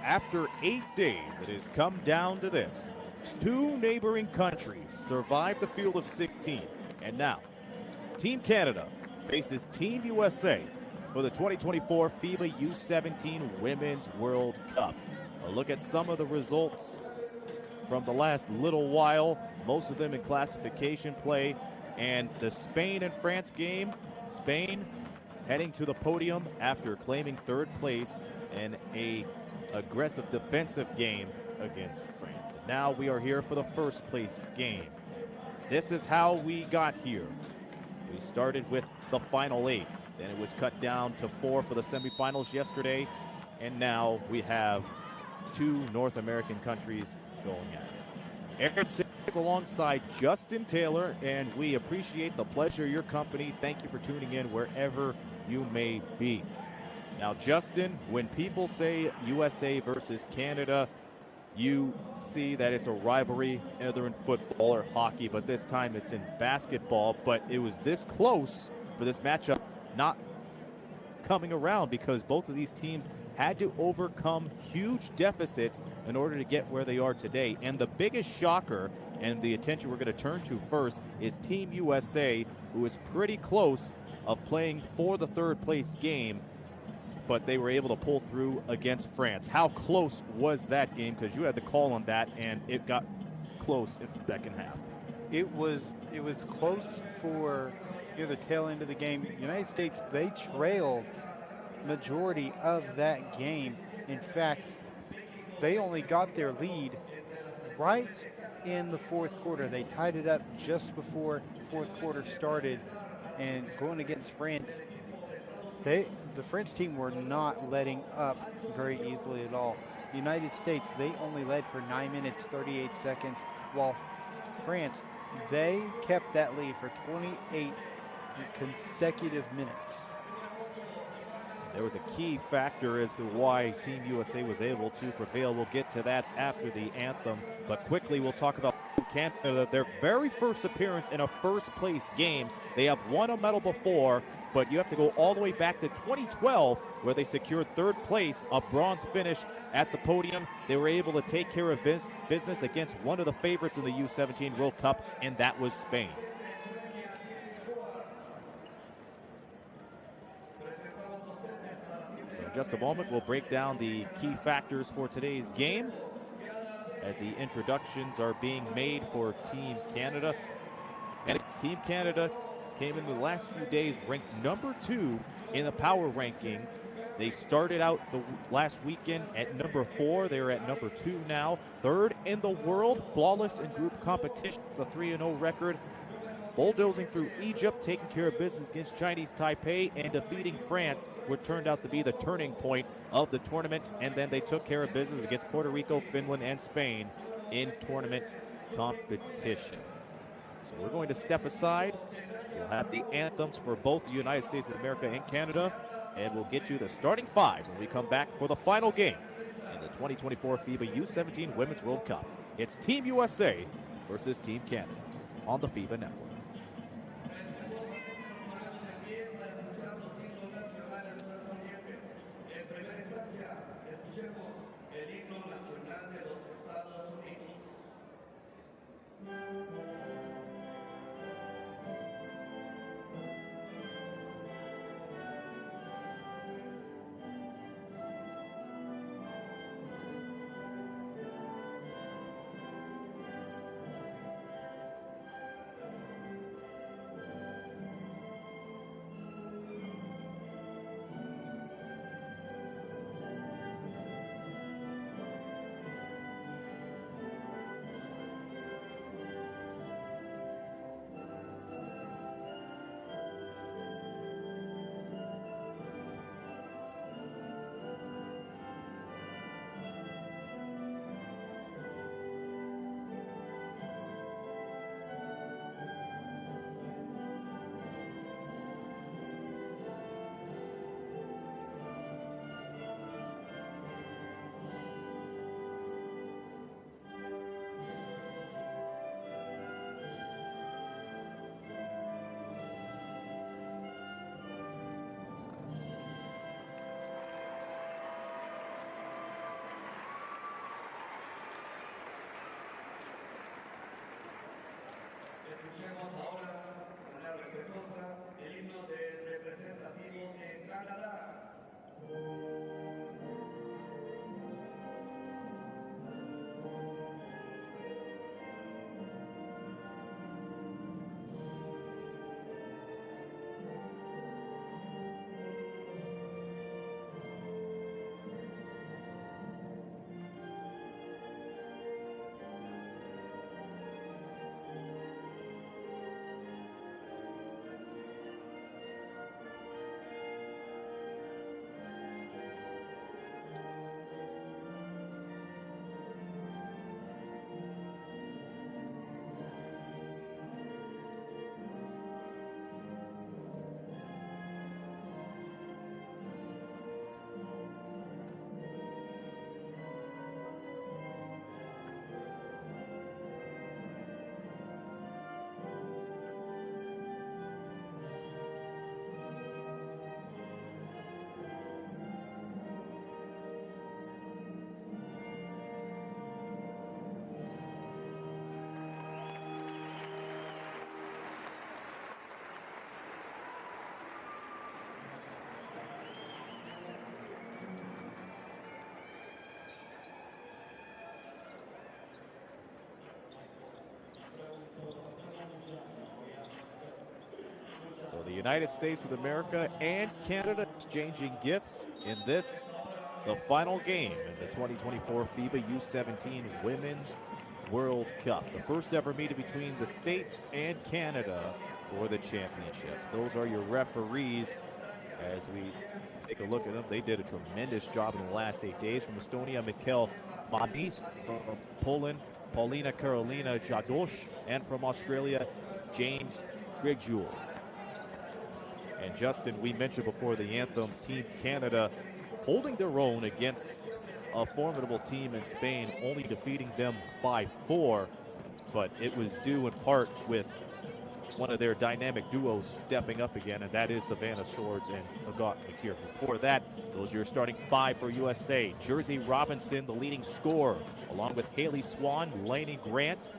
After 8 days, it has come down to this. 2 neighboring countries survived the field of 16. And now, Team Canada faces Team USA for the 2024 FIBA U17 Women's World Cup. A look at some of the results from the last little while, most of them in classification play. And the Spain and France game, Spain heading to the podium after claiming 3rd place in a aggressive defensive game against France. Now we are here for the 1st place game. This is how we got here. We started with the final 8. Then it was cut down to 4 for the semifinals yesterday. And now we have 2 North American countries going at it. Aaron Sings alongside Justin Taylor, and we appreciate the pleasure of your company. Thank you for tuning in wherever you may be. Now, Justin, when people say USA versus Canada, you see that it's a rivalry either in football or hockey, but this time it's in basketball. But it was this close for this matchup not coming around because both of these teams had to overcome huge deficits in order to get where they are today. And the biggest shocker, and the attention we're going to turn to first, is Team USA, who is pretty close of playing for the 3rd place game, but they were able to pull through against France. How close was that game? Because you had the call on that, and it got close in the second half. It was close for the tail end of the game. United States, they trailed majority of that game. In fact, they only got their lead right in the 4th quarter. They tied it up just before 4th quarter started, and going against France, the French team were not letting up very easily at all. The United States, they only led for 9 minutes, 38 seconds, while France, they kept that lead for 28 consecutive minutes. There was a key factor as to why Team USA was able to prevail. We'll get to that after the anthem, but quickly we'll talk about Canada, their very first appearance in a 1st place game. They have won a medal before, but you have to go all the way back to 2012 where they secured 3rd place, a bronze finish at the podium. They were able to take care of business against one of the favorites in the U17 World Cup, and that was Spain. In just a moment, we'll break down the key factors for today's game as the introductions are being made for Team Canada. And Team Canada came in the last few days ranked number 2 in the power rankings. They started out the last weekend at number 4. They're at number 2 now. 3rd in the world, flawless in group competition, the 3-0 record. Bulldozing through Egypt, taking care of business against Chinese Taipei, and defeating France, what turned out to be the turning point of the tournament. And then they took care of business against Puerto Rico, Finland, and Spain in tournament competition. So we're going to step aside. We'll have the anthems for both the United States of America and Canada, and we'll get you the starting 5 when we come back for the final game in the 2024 FIBA U17 Women's World Cup. It's Team USA versus Team Canada on the FIBA Network. So the United States of America and Canada exchanging gifts in this, the final game in the 2024 FIBA U17 Women's World Cup. The first ever meeting between the States and Canada for the championships. Those are your referees. As we take a look at them, they did a tremendous job in the last 8 days. From Estonia, Mikkel Manist. From Poland, Paulina Karolina Jadosz. And from Australia, James Grigjoul. And Justin, we mentioned before the anthem, Team Canada holding their own against a formidable team in Spain, only defeating them by 4. But it was due in part with one of their dynamic duos stepping up again, and that is Savannah Swords and Agat McKeer. Before that, those are your starting 5 for USA. Jersey Robinson, the leading scorer, along with Haley Swan, Lainey Grant,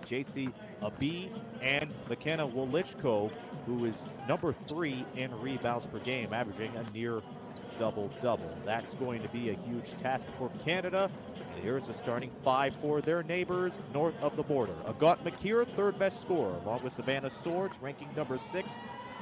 JC Abi, and McKenna Wolichko, who is number 3 in rebounds per game, averaging a near double-double. That's going to be a huge task for Canada. And here's the starting 5 for their neighbors north of the border. Agat McKeer, third best scorer, along with Savannah Swords, ranking number 6.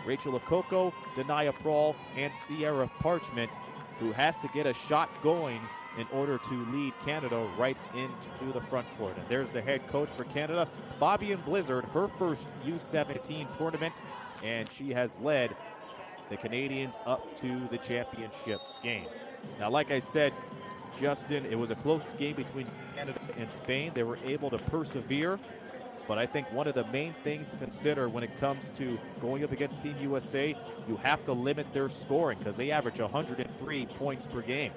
Rachel Okoko, Denia Prawl, and Sierra Parchment, who has to get a shot going in order to lead Canada right into the front court. And there's the head coach for Canada, Fabian Blizzard, her first U17 tournament, and she has led the Canadians up to the championship game. Now, like I said, Justin, it was a close game between Canada and Spain. They were able to persevere, but I think one of the main things to consider when it comes to going up against Team USA, you have to limit their scoring because they average 103 points per game.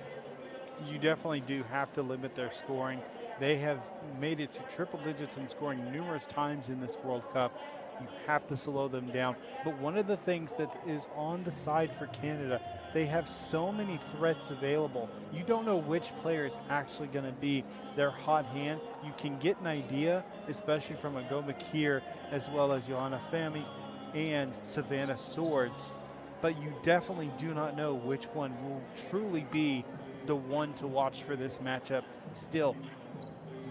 You definitely do have to limit their scoring. They have made it to triple digits in scoring numerous times in this World Cup. You have to slow them down. But one of the things that is on the side for Canada, they have so many threats available. You don't know which player is actually going to be their hot hand. You can get an idea, especially from Agat McKeer, as well as Joanna Fami and Savannah Swords. But you definitely do not know which one will truly be the one to watch for this matchup. Still,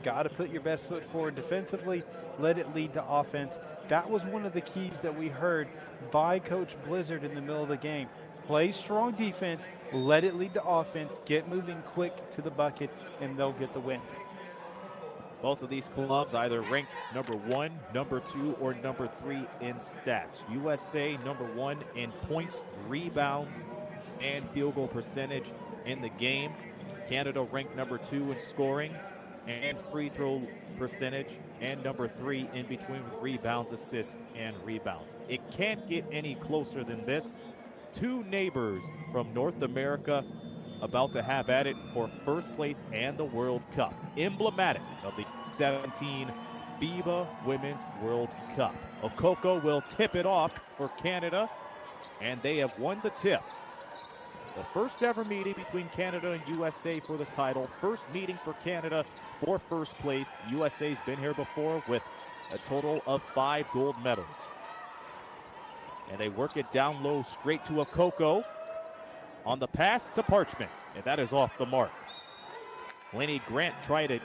got to put your best foot forward defensively, let it lead to offense. That was one of the keys that we heard by Coach Blizzard in the middle of the game. Play strong defense, let it lead to offense, get moving quick to the bucket, and they'll get the win. Both of these clubs either ranked number 1, number 2, or number 3 in stats. USA number 1 in points, rebounds, and field goal percentage in the game. Canada ranked number 2 in scoring and free throw percentage, and number 3 in between with rebounds, assists, and rebounds. It can't get any closer than this. Two neighbors from North America about to have at it for first place and the World Cup. Emblematic of the 17 FIBA Women's World Cup. Okoko will tip it off for Canada, and they have won the tip. The first ever meeting between Canada and USA for the title. First meeting for Canada for first place. USA's been here before with a total of 5 gold medals. And they work it down low straight to Okoko. On the pass to Parchment, and that is off the mark. Laney Grant tried to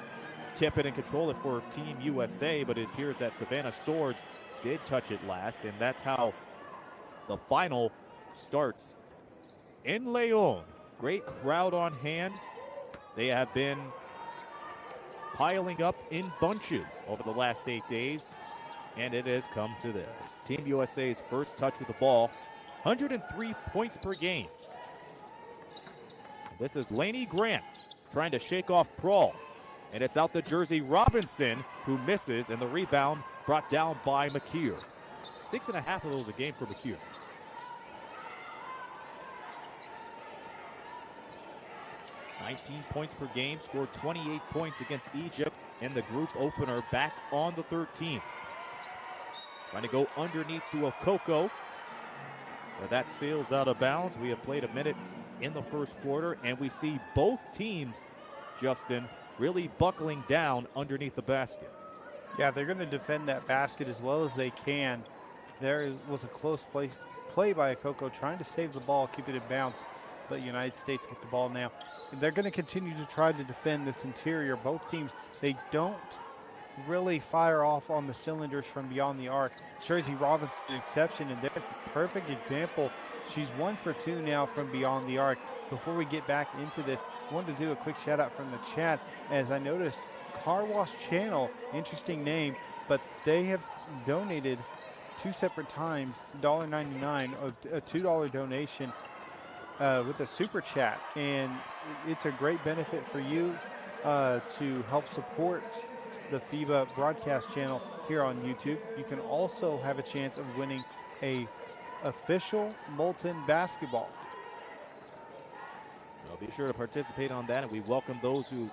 tip it and control it for Team USA, but it appears that Savannah Swords did touch it last, and that's how the final starts in Leon. Great crowd on hand. They have been piling up in bunches over the last 8 days, and it has come to this. Team USA's first touch with the ball, 103 points per game. This is Laney Grant trying to shake off Prawl. And it's out to Jersey Robinson, who misses, and the rebound brought down by McKeer. 6.5 of those a game for McKeer. "19 points per game, scored 28 points against Egypt in the group opener back on the 13th. Trying to go underneath to Okoko, but that sails out of bounds. We have played a minute in the first quarter, and we see both teams, Justin, really buckling down underneath the basket. Yeah, they're going to defend that basket as well as they can. There was a close play by Okoko trying to save the ball, keep it in bounds, but United States with the ball now. And they're going to continue to try to defend this interior. Both teams, they don't really fire off on the cylinders from beyond the arc. Jersey Robinson an exception, and there's the perfect example. She's 1 for 2 now from beyond the arc. Before we get back into this, I wanted to do a quick shout out from the chat, as I noticed Car Wash Channel, interesting name, but they have donated 2 separate times, $1.99, a $2 donation with a super chat, and it's a great benefit for you to help support the FIBA broadcast channel here on YouTube. You can also have a chance of winning a official Molten basketball. Well, be sure to participate on that, and we welcome those who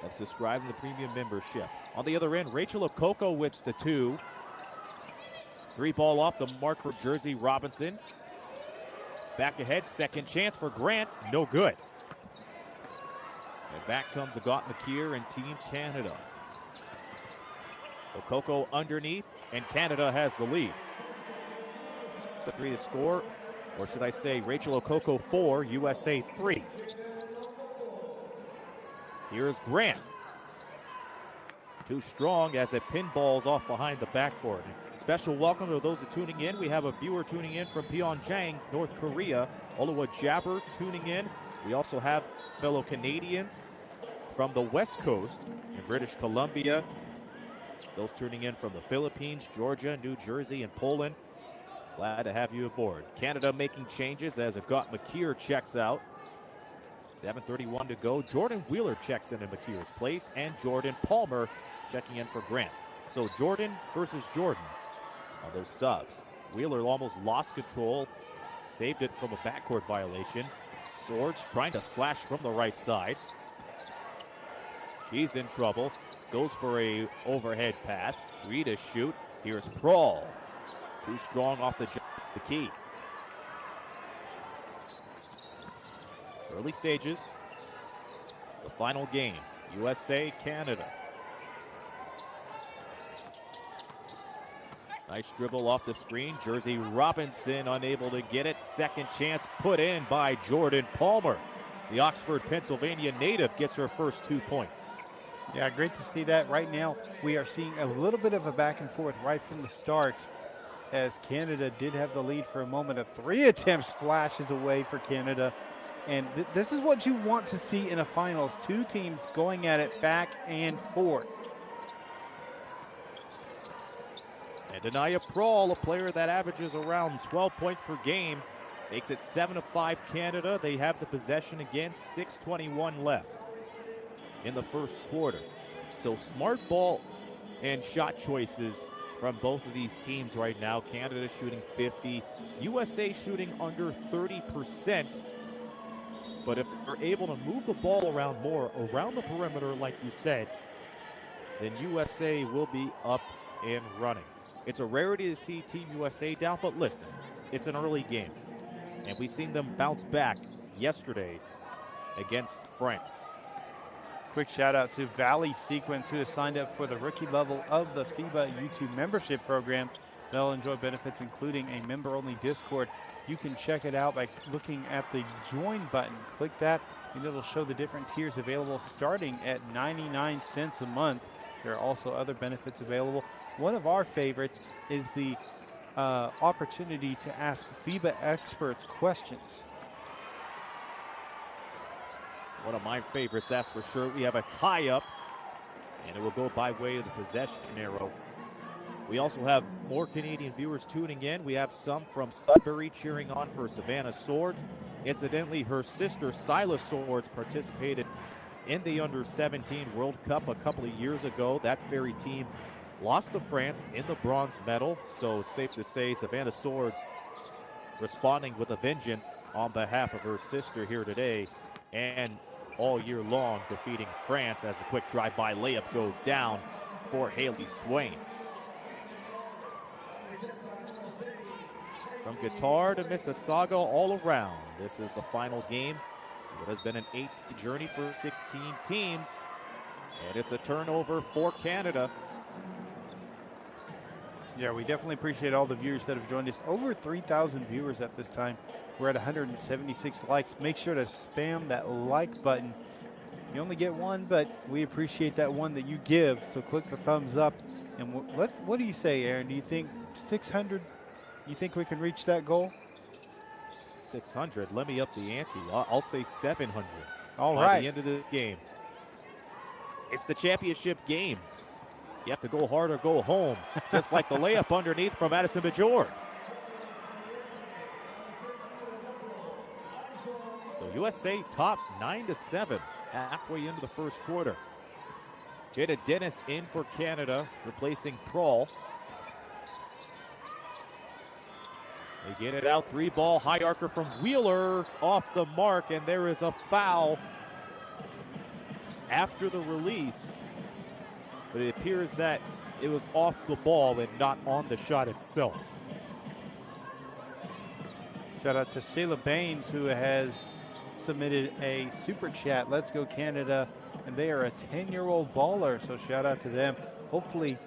have subscribed to the premium membership. On the other end, Rachel Okoko with the 2. 3 ball off the mark for Jersey Robinson. Back ahead, second chance for Grant, no good. And back comes Agat McKeer and Team Canada. Okoko underneath, and Canada has the lead. The 3 to score, or should I say Rachel Okoko 4, USA 3. Here's Grant. Too strong as it pinballs off behind the backboard. Special welcome to those who are tuning in. We have a viewer tuning in from Pyeongchang, North Korea. Olawa Jabber tuning in. We also have fellow Canadians from the West Coast in British Columbia. Those tuning in from the Philippines, Georgia, New Jersey, and Poland. Glad to have you aboard. Canada making changes as Agat McKeer checks out. 7:31 to go. Jordan Wheeler checks in McKeer's place, and Jordan Palmer checking in for Grant. So Jordan versus Jordan on those subs. Wheeler almost lost control, saved it from a backcourt violation. Swords trying to slash from the right side. She's in trouble. Goes for a overhead pass. Rita shoot. Here's Prawl. Too strong off the key. Early stages. The final game. USA, Canada. Nice dribble off the screen. Jersey Robinson unable to get it. Second chance put in by Jordan Palmer. The Oxford, Pennsylvania native gets her first 2 points. Yeah, great to see that. Right now, we are seeing a little bit of a back and forth right from the start, as Canada did have the lead for a moment. A 3 attempt splashes away for Canada. And this is what you want to see in a finals. 2 teams going at it back and forth. And Denaya Prawl, a player that averages around 12 points per game, makes it 7-5 Canada. They have the possession again, 6:21 left in the first quarter. So smart ball and shot choices from both of these teams right now. Canada shooting 50, USA shooting under 30%. But if they're able to move the ball around more around the perimeter, like you said, then USA will be up and running. It's a rarity to see Team USA down, but listen, it's an early game. And we've seen them bounce back yesterday against France. Quick shout out to Valley Sequence, who has signed up for the rookie level of the FIBA YouTube membership program. They'll enjoy benefits including a member-only Discord. You can check it out by looking at the join button. Click that and it'll show the different tiers available starting at 99 cents a month. There are also other benefits available. One of our favorites is the opportunity to ask FIBA experts questions. One of my favorites, that's for sure. We have a tie-up, and it will go by way of the possession arrow. We also have more Canadian viewers tuning in. We have some from Sudbury cheering on for Savannah Swords. Incidentally, her sister, Silas Swords, participated in the Under-17 World Cup a couple of years ago. That very team lost to France in the bronze medal, so it's safe to say Savannah Swords responding with a vengeance on behalf of her sister here today and all year long, defeating France as a quick drive-by layup goes down for Haley Swain. From Guitar to Mississauga all around, this is the final game. It has been an 8th journey for 16 teams, and it's a turnover for Canada. Yeah, we definitely appreciate all the viewers that have joined us. Over 3,000 viewers at this time. We're at 176 likes. Make sure to spam that like button. You only get one, but we appreciate that one that you give. So click the thumbs up. And what do you say, Aaron? Do you think 600? You think we can reach that goal? 600. Let me up the ante. I'll say 700. All by right. the end of this game. It's the championship game. You have to go hard or go home, just like the layup underneath from Addison Bajor. So USA top 9-7 halfway into the first quarter. Jada Dennis in for Canada, replacing Prohl. They get it out, 3-ball, high archer from Wheeler, off the mark, and there is a foul after the release. But it appears that it was off the ball and not on the shot itself. Shout out to Selah Baines, who has submitted a super chat. Let's go Canada. And they are a 10-year-old baller, so shout out to them. Hopefully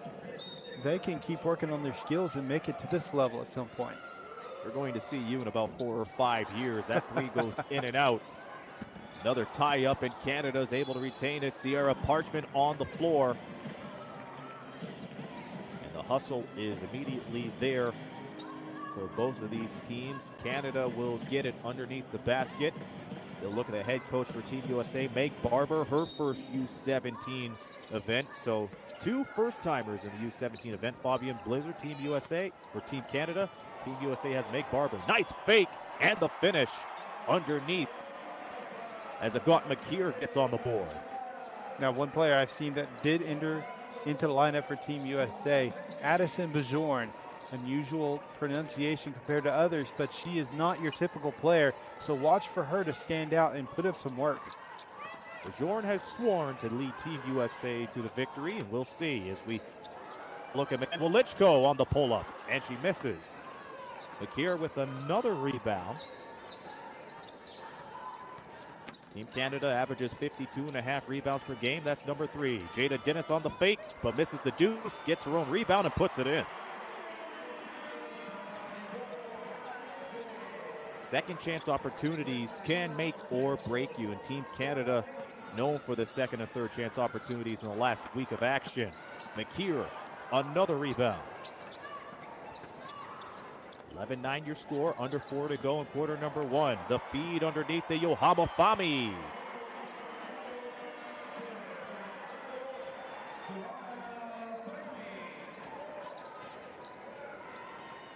they can keep working on their skills and make it to this level at some point. We're going to see you in about 4 or 5 years. That three goes in and out. Another tie-up, and Canada is able to retain it. Sierra Parchment on the floor. And the hustle is immediately there for both of these teams. Canada will get it underneath the basket. They'll look at the head coach for Team USA, Meg Barber, her first U17 event. So 2 first-timers in the U17 event. Fabian Blizzard, Team USA. For Team Canada, Team USA has Meg Barber. Nice fake, and the finish underneath as Agat McKeer gets on the board. Now, one player I've seen that did enter into the lineup for Team USA, Addison Bajorn. Unusual pronunciation compared to others, but she is not your typical player, so watch for her to stand out and put up some work. Bajorn has sworn to lead Team USA to the victory, and we'll see as we look at Wilichko on the pull-up, and she misses. McKeer with another rebound. Team Canada averages 52.5 rebounds per game. That's number 3. Jada Dennis on the fake, but misses the deuce, gets her own rebound and puts it in. Second chance opportunities can make or break you, and Team Canada known for the second and third chance opportunities in the last week of action. McKeer, another rebound. 11-9 your score, under 4 to go in quarter number 1. The feed underneath the Yohama Fami.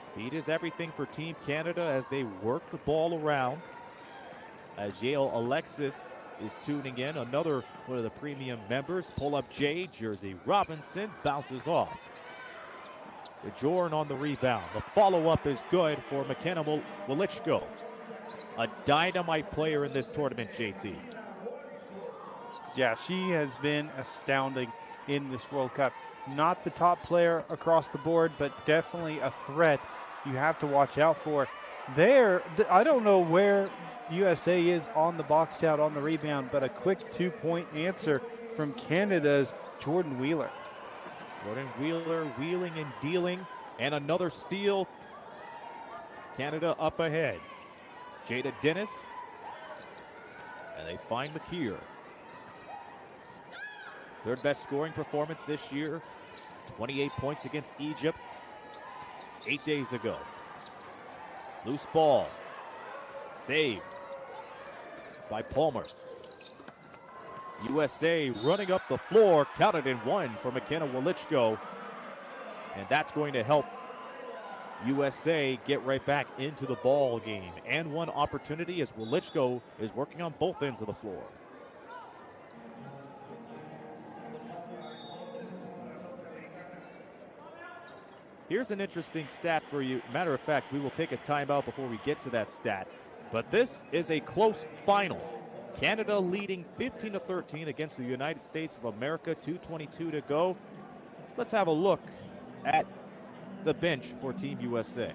Speed is everything for Team Canada as they work the ball around. As Yale Alexis is tuning in, another one of the premium members. Pull up J, Jersey Robinson bounces off. Bajorn on the rebound. The follow-up is good for McKenna Wilichko. A dynamite player in this tournament, JT. Yeah, she has been astounding in this World Cup. Not the top player across the board, but definitely a threat you have to watch out for. I don't know where USA is on the box out on the rebound, but a quick 2-point answer from Canada's Jordan Wheeler. Jordan Wheeler wheeling and dealing And another steal. Canada up ahead. Jada Dennis. And they find McKeer. Third best scoring performance this year. 28 points against Egypt 8 days ago. Loose ball. Saved by Palmer. USA running up the floor. Counted in one for McKenna Wolichko. And that's going to help USA get right back into the ball game. And one opportunity as Wolichko is working on both ends of the floor. Here's an interesting stat for you. Matter of fact, we will take a timeout before we get to that stat. But this is a close final. Canada leading 15-13 against the United States of America. 2:22 to go. Let's have a look at the bench for Team USA.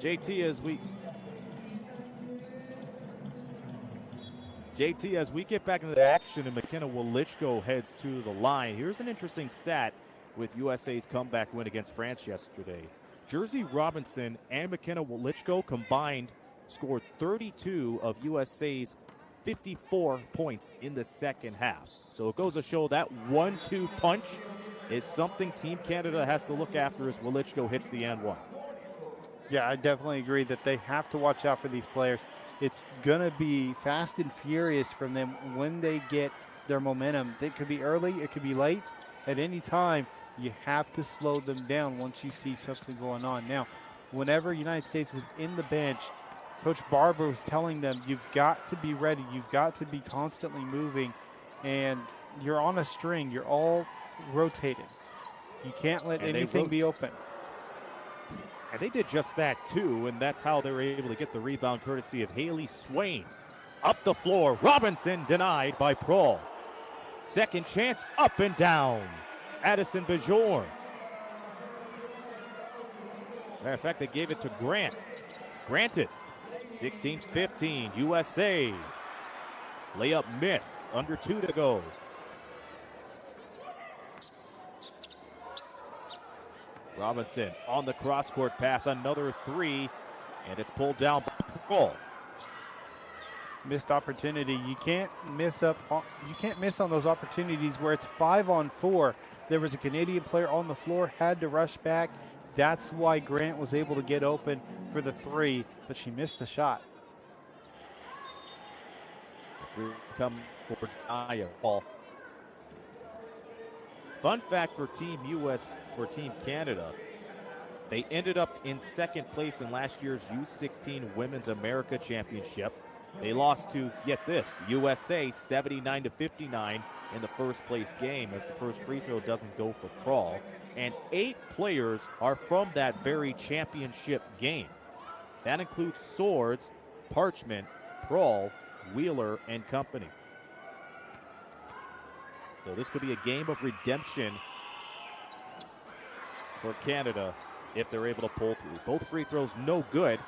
JT, as we get back into the action and McKenna Wolichko heads to the line, here's an interesting stat with USA's comeback win against France yesterday. Jersey Robinson and McKenna Wolichko combined scored 32 of USA's 54 points in the second half. So it goes to show that 1-2 punch is something Team Canada has to look after as Wolichko hits the and one. Yeah, I definitely agree that they have to watch out for these players. It's going to be fast and furious from them when they get their momentum. It could be early, it could be late. At any time, you have to slow them down once you see something going on. Now, whenever United States was in the bench, Coach Barber was telling them, you've got to be ready. You've got to be constantly moving. And you're on a string. You're all rotating. You can't let anything be open. And they did just that, too, and that's how they were able to get the rebound courtesy of Haley Swain. Up the floor, Robinson denied by Prohl. Second chance, up and down. Addison Bajorn. Matter of fact, they gave it to Grant. Granted, 16-15, USA. Layup missed, under 2 to go. Robinson on the cross-court pass, another three, and it's pulled down by Prohl. Missed opportunity. You can't miss on those opportunities where it's 5-on-4. There was a Canadian player on the floor, had to rush back. That's why Grant was able to get open for the three, but she missed the shot. Come for Aya Paul. Fun fact for Team Canada, they ended up in second place in last year's U16 Women's America Championship. They lost to, get this, USA 79-59 in the first place game as the first free throw doesn't go for Prohl. And 8 players are from that very championship game. That includes Swords, Parchment, Prohl, Wheeler, and company. So this could be a game of redemption for Canada if they're able to pull through. Both free throws no good.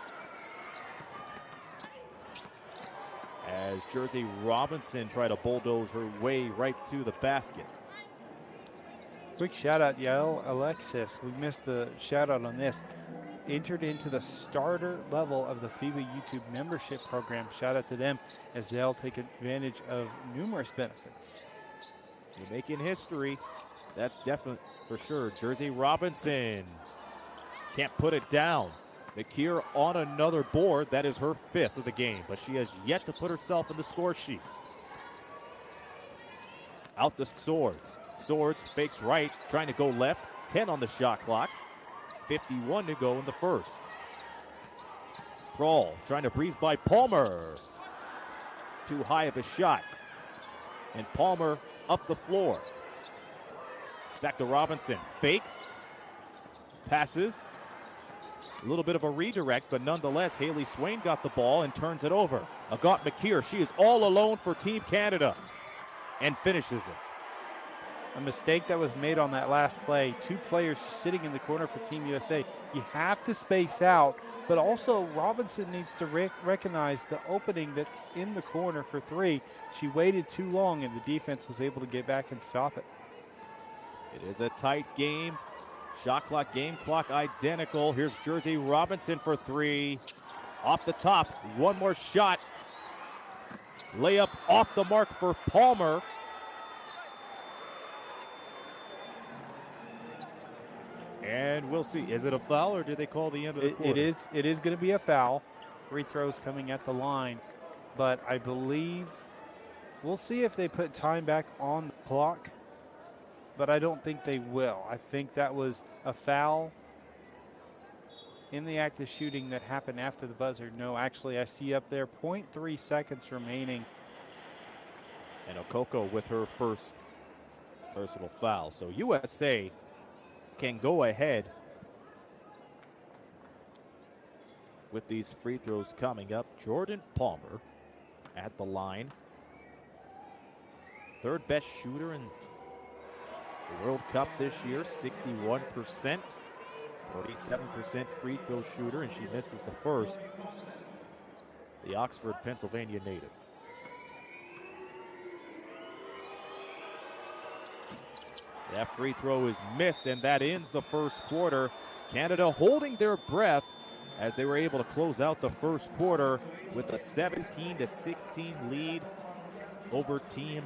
As Jersey Robinson tried to bulldoze her way right to the basket. Quick shout out, Yael Alexis. We missed the shout out on this. Entered into the starter level of the FIBA YouTube membership program. Shout out to them as they'll take advantage of numerous benefits. You're making history. That's definitely for sure. Jersey Robinson can't put it down. McKeer on another board. That is her 5th of the game, but she has yet to put herself in the score sheet. Out the Swords. Swords fakes right, trying to go left. 10 on the shot clock. 51 to go in the first. Kroll trying to breeze by Palmer. Too high of a shot. And Palmer up the floor. Back to Robinson. Fakes. Passes. A little bit of a redirect, but nonetheless, Haley Swain got the ball and turns it over. Agat McKeer, she is all alone for Team Canada and finishes it. A mistake that was made on that last play. 2 players sitting in the corner for Team USA. You have to space out, but also Robinson needs to recognize the opening that's in the corner for 3. She waited too long, and the defense was able to get back and stop it. It is a tight game. Shot clock, game clock identical. Here's Jersey Robinson for 3. Off the top, one more shot. Layup off the mark for Palmer. And we'll see. Is it a foul or do they call the end of the quarter? It is going to be a foul. Free throws coming at the line. But I believe we'll see if they put time back on the clock. But I don't think they will. I think that was a foul in the act of shooting that happened after the buzzer. No, actually, I see up there 0.3 seconds remaining. And Okoko with her first personal foul. So USA can go ahead with these free throws coming up. Jordan Palmer at the line. 3rd best shooter in the World Cup this year, 61%, 47% free throw shooter, and she misses the first. The Oxford, Pennsylvania native. That free throw is missed, and that ends the first quarter. Canada holding their breath as they were able to close out the first quarter with a 17-16 lead over Team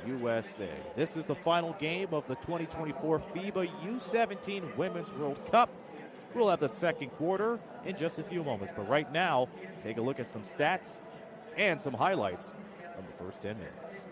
USA. This is the final game of the 2024 FIBA U17 Women's World Cup. We'll have the second quarter in just a few moments, but right now, take a look at some stats and some highlights from the first 10 minutes.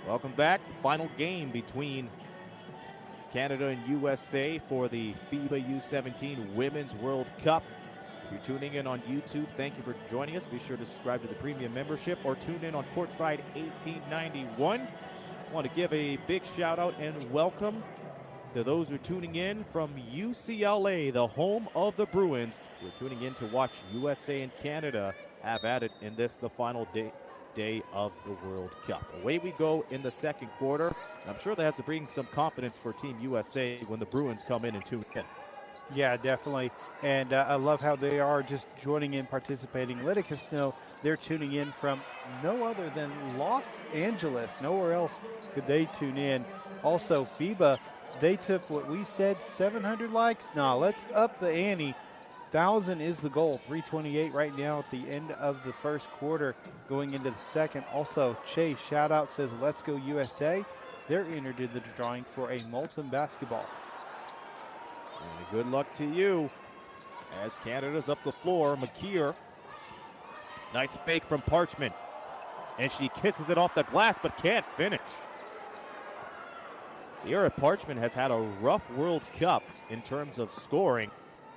Welcome back. Final game between Canada and USA for the FIBA U17 Women's World Cup. If you're tuning in on YouTube, thank you for joining us. Be sure to subscribe to the premium membership or tune in on Courtside 1891. I want to give a big shout out and welcome to those who are tuning in from UCLA, the home of the Bruins. We're tuning in to watch USA and Canada have at it in this, the final day of the World Cup. Away we go in the second quarter. I'm sure that has to bring some confidence for Team USA when the Bruins come in and tune in. Yeah, definitely. And I love how they are just joining in, participating, letting us know they're tuning in from no other than Los Angeles. Nowhere else could they tune in. Also, FIBA, they took what we said, 700 likes. Nah, let's up the ante. 1,000 is the goal. 328 right now at the end of the first quarter, going into the second. Also, Chase, shout out, says, let's go USA. they're entered into the drawing for a Molten basketball. And good luck to you as Canada's up the floor. McKeer, nice fake from Parchment. And she kisses it off the glass but can't finish. Sierra Parchment has had a rough World Cup in terms of scoring,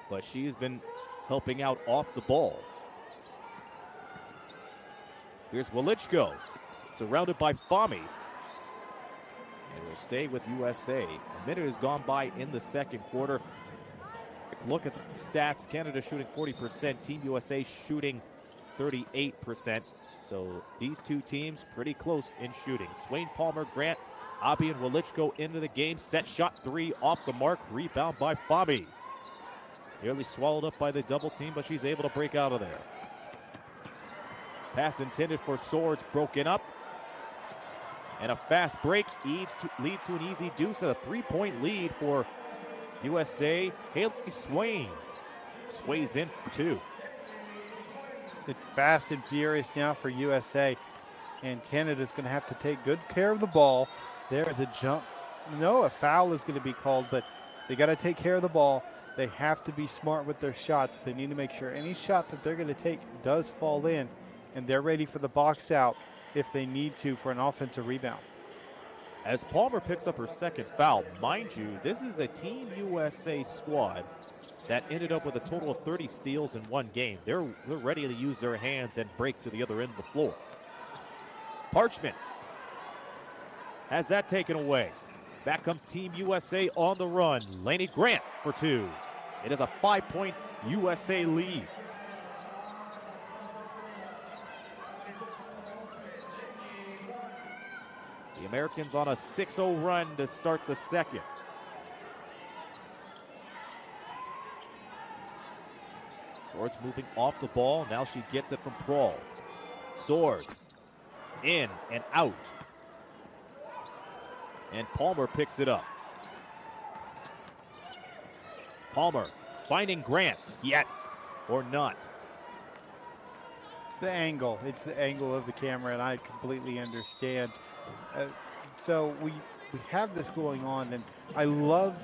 but she's been helping out off the ball. Here's Welichko, surrounded by Fami. And will stay with USA. A minute has gone by in the second quarter. Look at the stats. Canada shooting 40%. Team USA shooting 38%. So these two teams pretty close in shooting. Swain, Palmer, Grant, Abi, and Welichko into the game. Set shot three off the mark. Rebound by Fami. Nearly swallowed up by the double team, but she's able to break out of there. Pass intended for Swords, broken up. And a fast break leads to an easy deuce and a three-point lead for USA. Haley Swain sways in for two. It's fast and furious now for USA. And Canada's going to have to take good care of the ball. There's a jump. No, a foul is going to be called, but they got to take care of the ball. They have to be smart with their shots. They need to make sure any shot that they're going to take does fall in, and they're ready for the box out if they need to for an offensive rebound. As Palmer picks up her second foul, mind you, this is a Team USA squad that ended up with a total of 30 steals in one game. They're ready to use their hands and break to the other end of the floor. Parchment has that taken away. Back comes Team USA on the run. Lainey Grant for two. It is a 5-point USA lead. The Americans on a 6-0 run to start the second. Swords moving off the ball. Now she gets it from Prawl. Swords in and out. And Palmer picks it up. Palmer finding Grant. Yes or not. It's the angle. It's the angle of the camera, and I completely understand. So we have this going on, and I love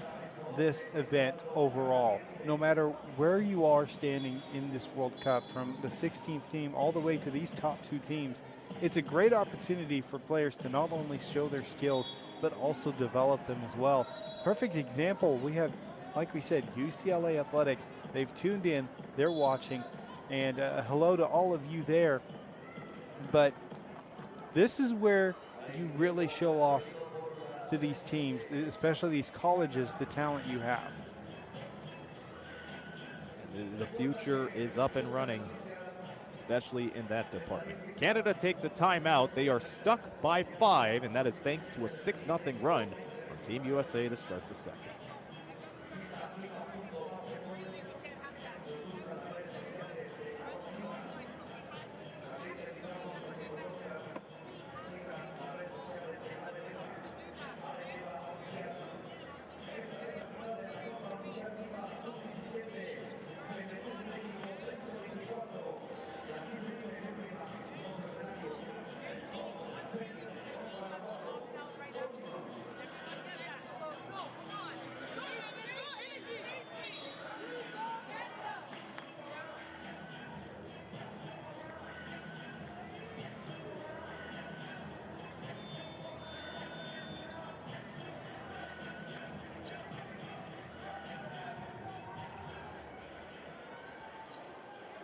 this event overall. No matter where you are standing in this World Cup, from the 16th team all the way to these top two teams, it's a great opportunity for players to not only show their skills, but also develop them as well. Perfect example, we have, like we said, UCLA Athletics. They've tuned in, they're watching, and hello to all of you there. But this is where you really show off to these teams, especially these colleges, the talent you have. The future is up and running, especially in that department. Canada takes a timeout. They are stuck by 5, and that is thanks to a 6-0 run from Team USA to start the second.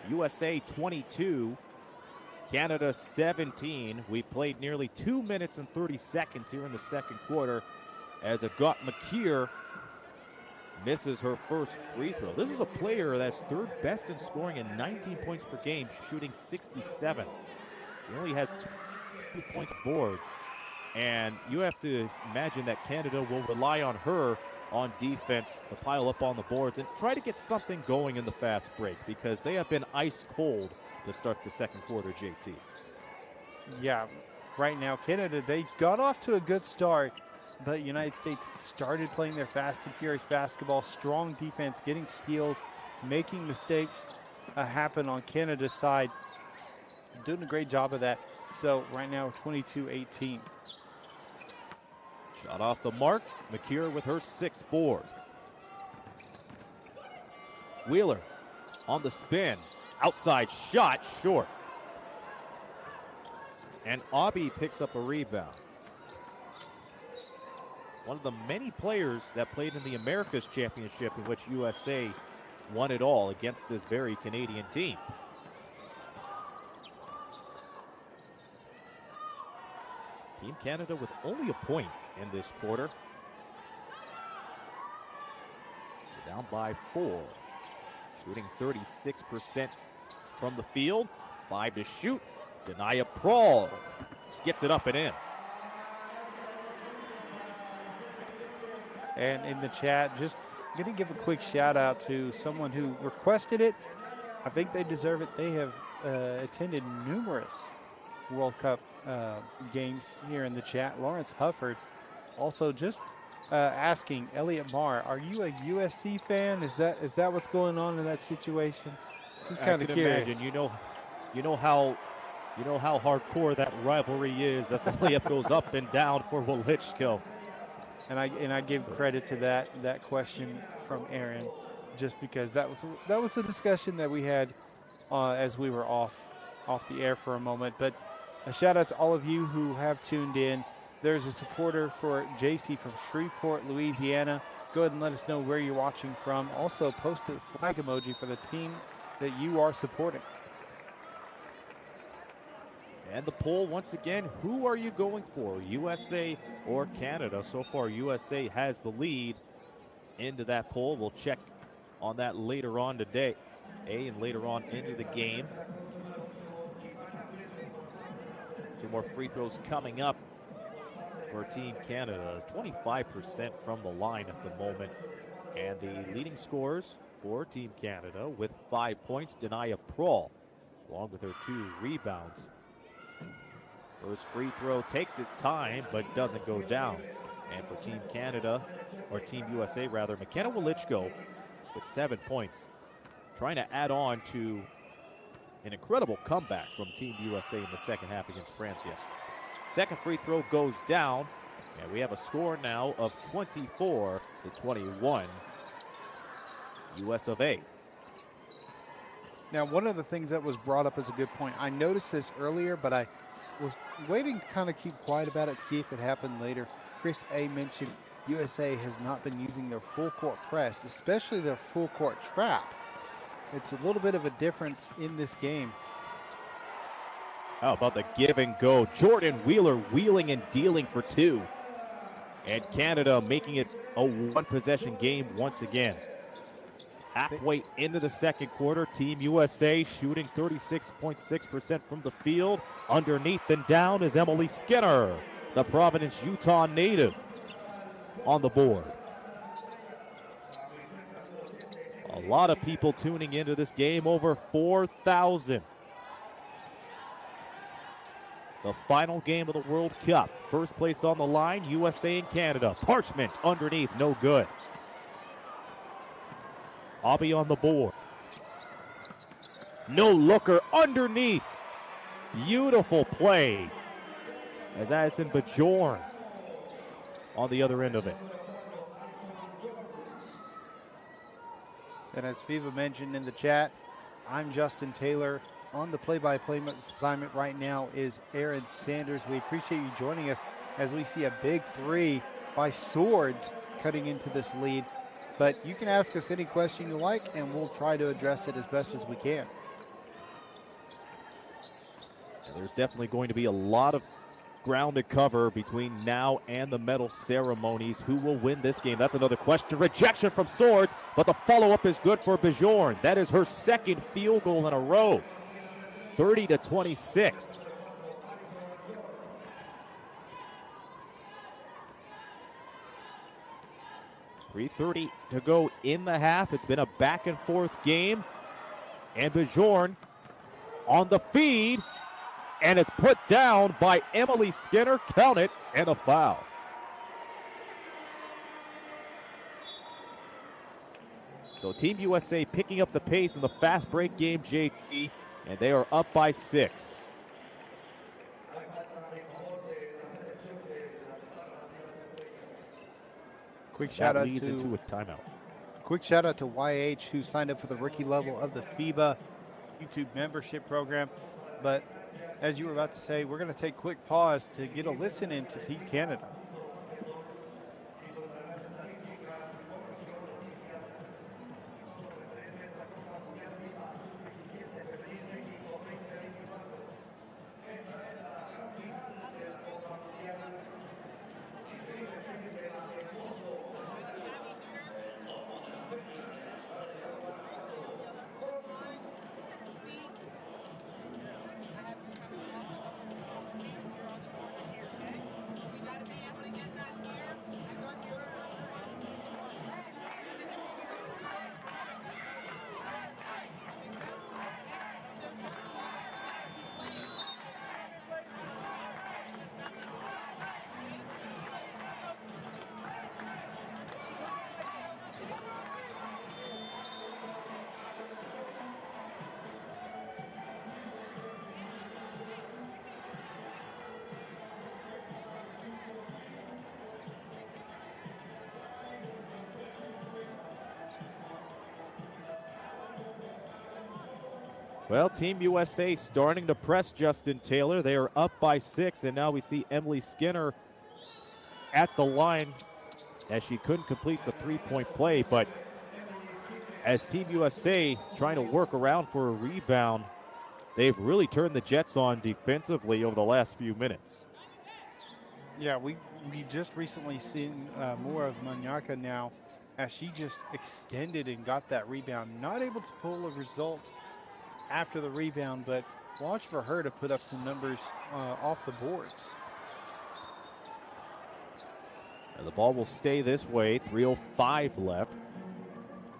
USA 22, Canada 17. We played nearly 2 minutes and 30 seconds here in the second quarter as Agat McKeer misses her first free throw. This is a player that's third best in scoring at 19 points per game, shooting 67. She only has 2 points boards, and you have to imagine that Canada will rely on her on defense to pile up on the boards and try to get something going in the fast break, because they have been ice cold to start the second quarter, JT. Yeah, right now, Canada, they got off to a good start, but United States started playing their fast and furious basketball, strong defense, getting steals, making mistakes happen on Canada's side, doing a great job of that. So right now, 22-18. Shot off the mark. McKeer with her 6th board. Wheeler on the spin. Outside shot, short. And Aubie picks up a rebound. One of the many players that played in the Americas Championship in which USA won it all against this very Canadian team. Team Canada with only a point in this quarter. They're down by 4. Shooting 36% from the field. 5 to shoot. Denia Prawl gets it up and in. And in the chat, just going to give a quick shout out to someone who requested it. I think they deserve it. They have attended numerous World Cup games here in the chat. Lawrence Hufford also just asking Elliot Marr, are you a USC fan? Is that what's going on in that situation? Just kind of curious. Imagine, you know how hardcore that rivalry is. That's the layup goes up and down for Welichko. And I give credit to that question from Aaron, just because that was the discussion that we had as we were off the air for a moment. But a shout out to all of you who have tuned in. There's a supporter for JC from Shreveport, Louisiana. Go ahead and let us know where you're watching from. Also, post a flag emoji for the team that you are supporting. And the poll, once again, who are you going for, USA or Canada? So far, USA has the lead into that poll. We'll check on that later on today, and later on into the game. 2 more free throws coming up for Team Canada. 25% from the line at the moment. And the leading scorers for Team Canada with 5 points, Denia Prawl, along with her 2 rebounds. First free throw takes its time, but doesn't go down. And for Team Canada, or Team USA rather, McKenna Welichko with 7 points, trying to add on to an incredible comeback from Team USA in the second half against France yesterday. Second free throw goes down, and we have a score now of 24-21, US of A. Now, one of the things that was brought up as a good point, I noticed this earlier, but I was waiting to kind of keep quiet about it, see if it happened later. Chris A. mentioned USA has not been using their full court press, especially their full court trap. It's a little bit of a difference in this game. How about the give and go? Jordan Wheeler wheeling and dealing for 2. And Canada making it a 1-possession game once again. Halfway into the second quarter, Team USA shooting 36.6% from the field. Underneath and down is Emily Skinner, the Providence, Utah native, on the board. A lot of people tuning into this game, over 4,000. The final game of the World Cup. First place on the line, USA and Canada. Parchment underneath, no good. Aubie on the board. No looker underneath. Beautiful play as Addison Bajorn on the other end of it. And as FIBA mentioned in the chat, I'm Justin Taylor. On the play-by-play assignment right now is Aaron Sanders. We appreciate you joining us as we see a big 3 by Swords cutting into this lead. But you can ask us any question you like, and we'll try to address it as best as we can. There's definitely going to be a lot of ground to cover between now and the medal ceremonies. Who will win this game? That's another question. Rejection from Swords, but the follow-up is good for Bajorn. That is her second field goal in a row. 30-26. .330 to go in the half. It's been a back-and-forth game. And Bajorn on the feed. And it's put down by Emily Skinner. Count it, and a foul. So Team USA picking up the pace in the fast break game, JP, and they are up by 6. Quick shout that out leads to into a timeout. Quick shout out to YH, who signed up for the rookie level of the FIBA YouTube membership program. But as you were about to say, we're going to take a quick pause to get a listen into Team Canada. Well, Team USA starting to press Justin Taylor. They are up by 6, and now we see Emily Skinner at the line as she couldn't complete the three-point play. But as Team USA trying to work around for a rebound, they've really turned the Jets on defensively over the last few minutes. Yeah, we just recently seen more of Manyaka now as she just extended and got that rebound. Not able to pull a result after the rebound, but watch for her to put up some numbers off the boards. And the ball will stay this way, 3:05 left.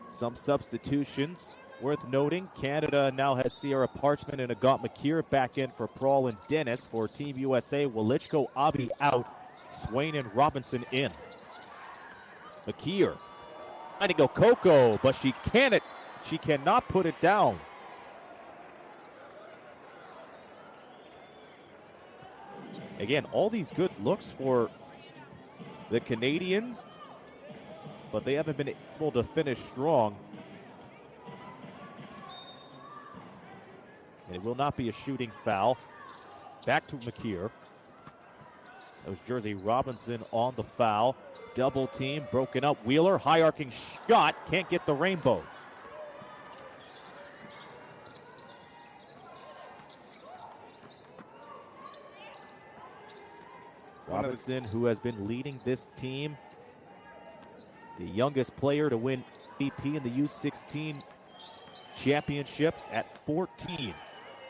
Some substitutions worth noting. Canada now has Sierra Parchment and Agat McKeer back in for Prawl and Dennis. For Team USA, Walichko, Abi out, Swain and Robinson in. McKeer trying to go Coco, but she cannot put it down. Again, all these good looks for the Canadians, but they haven't been able to finish strong. And it will not be a shooting foul. Back to McKeer. That was Jersey Robinson on the foul. Double team, broken up. Wheeler, high arcing shot, can't get the rainbow. Robinson, who has been leading this team, the youngest player to win MVP in the U16 championships at 14.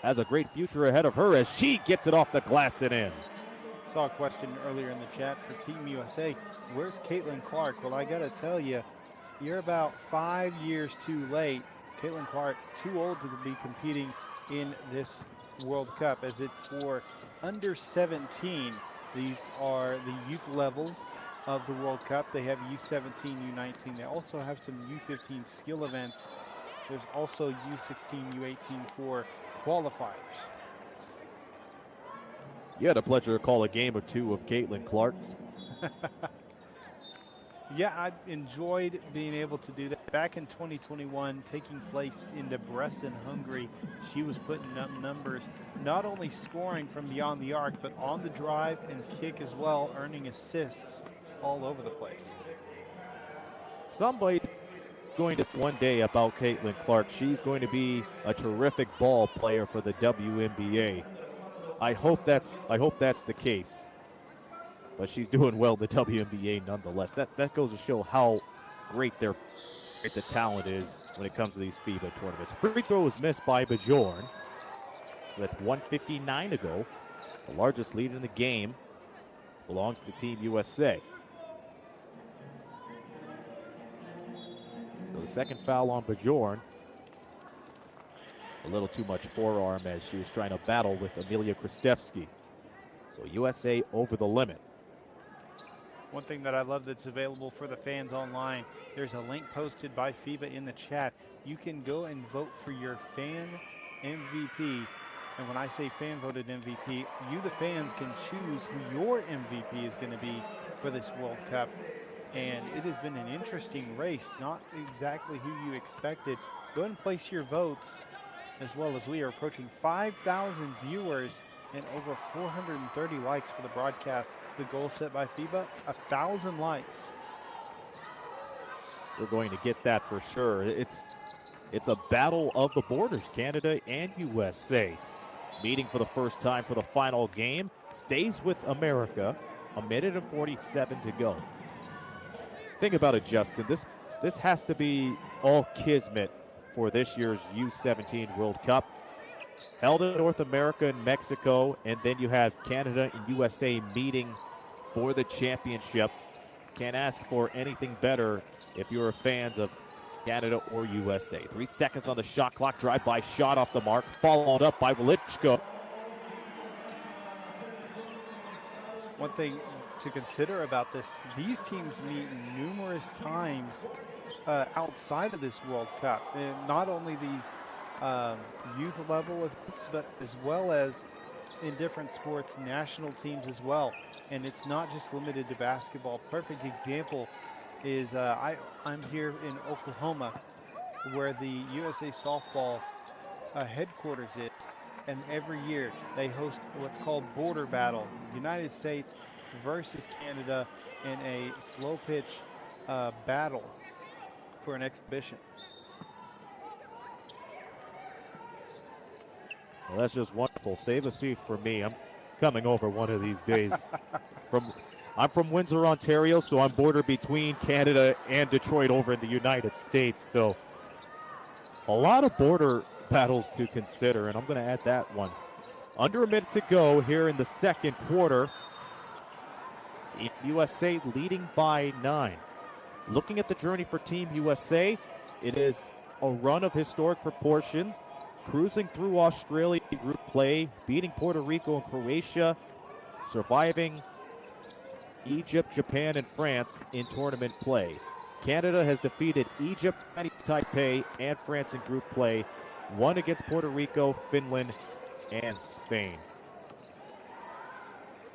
Has a great future ahead of her as she gets it off the glass and in. Saw a question earlier in the chat for Team USA. Where's Caitlin Clark? Well, I got to tell you, you're about 5 years too late. Caitlin Clark, too old to be competing in this World Cup, as it's for under 17. These are the youth level of the World Cup. They have U17, U19. They also have some U15 skill events. There's also U16, U18 for qualifiers. You had a pleasure to call a game or two of Caitlin Clark's. Yeah, I enjoyed being able to do that. Back in 2021, taking place in Debrecen, Hungary, she was putting up numbers, not only scoring from beyond the arc, but on the drive and kick as well, earning assists all over the place. Somebody going to say one day about Caitlin Clark. She's going to be a terrific ball player for the WNBA. I hope that's the case. But she's doing well in the WNBA nonetheless. That goes to show how great the talent is when it comes to these FIBA tournaments. Free throw was missed by Bjorn with 1:59 to go. The largest lead in the game belongs to Team USA. So the second foul on Bjorn. A little too much forearm as she was trying to battle with Amelia Kristevsky. So USA over the limit. One thing that I love that's available for the fans online, there's a link posted by FIBA in the chat. You can go and vote for your fan MVP. And when I say fan voted MVP, you, the fans, can choose who your MVP is going to be for this World Cup. and it has been an interesting race, not exactly who you expected. Go ahead and place your votes, as well as we are approaching 5,000 viewers and over 430 likes for the broadcast. The goal set by FIBA, 1,000 likes. We're going to get that for sure. It's a battle of the borders, Canada and USA. Meeting for the first time for the final game. Stays with America. 1:47 to go. Think about it, Justin. This has to be all kismet for this year's U17 World Cup. Held in North America and Mexico, and then you have Canada and USA meeting for the championship. Can't ask for anything better if you're fans of Canada or USA. 3 seconds on the shot clock. Drive-by shot off the mark, followed up by Wilichko. One thing to consider about this, these teams meet numerous times outside of this World Cup. And not only these youth level events, but as well as in different sports, national teams as well. And it's not just limited to basketball. Perfect example is I'm here in Oklahoma, where the USA softball headquarters is. And every year they host what's called Border Battle, United States versus Canada, in a slow pitch battle for an exhibition. Well, that's just wonderful. Save a seat for me. I'm coming over one of these days. I'm from Windsor, Ontario, so I'm border between Canada and Detroit over in the United States. So a lot of border battles to consider, and I'm going to add that one. Under a minute to go here in the second quarter. Team USA leading by 9. Looking at the journey for Team USA, it is a run of historic proportions, cruising through Australia group play, beating Puerto Rico and Croatia, surviving Egypt, Japan, and France in tournament play. Canada has defeated Egypt, Taipei, and France in group play, won against Puerto Rico, Finland, and Spain.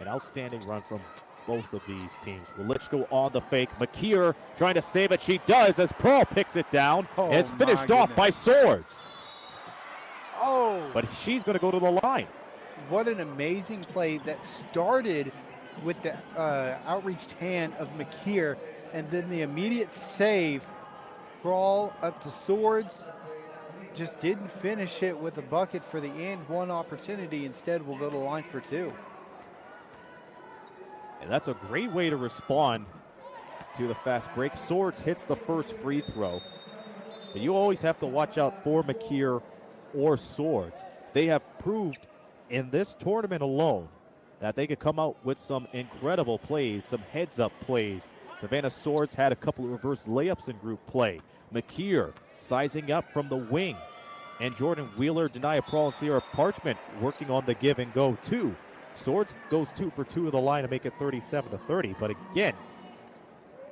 An outstanding run from both of these teams. Wilichko on the fake. McKeer trying to save it. She does as Pearl picks it down. And it's finished off by Swords. Oh! But she's going to go to the line. What an amazing play that started with the outreached hand of McKeer, and then the immediate save. Crawl up to Swords. Just didn't finish it with a bucket for the and one opportunity. Instead, we'll go to the line for 2. And that's a great way to respond to the fast break. Swords hits the first free throw. But you always have to watch out for McKeer or Swords. They have proved in this tournament alone that they could come out with some incredible plays, some heads-up plays. Savannah Swords had a couple of reverse layups in group play. McKeer sizing up from the wing. And Jordan Wheeler, Denia Prawl, and Sierra Parchment working on the give and go too. Swords goes 2 for 2 of the line to make it 37-30. But again,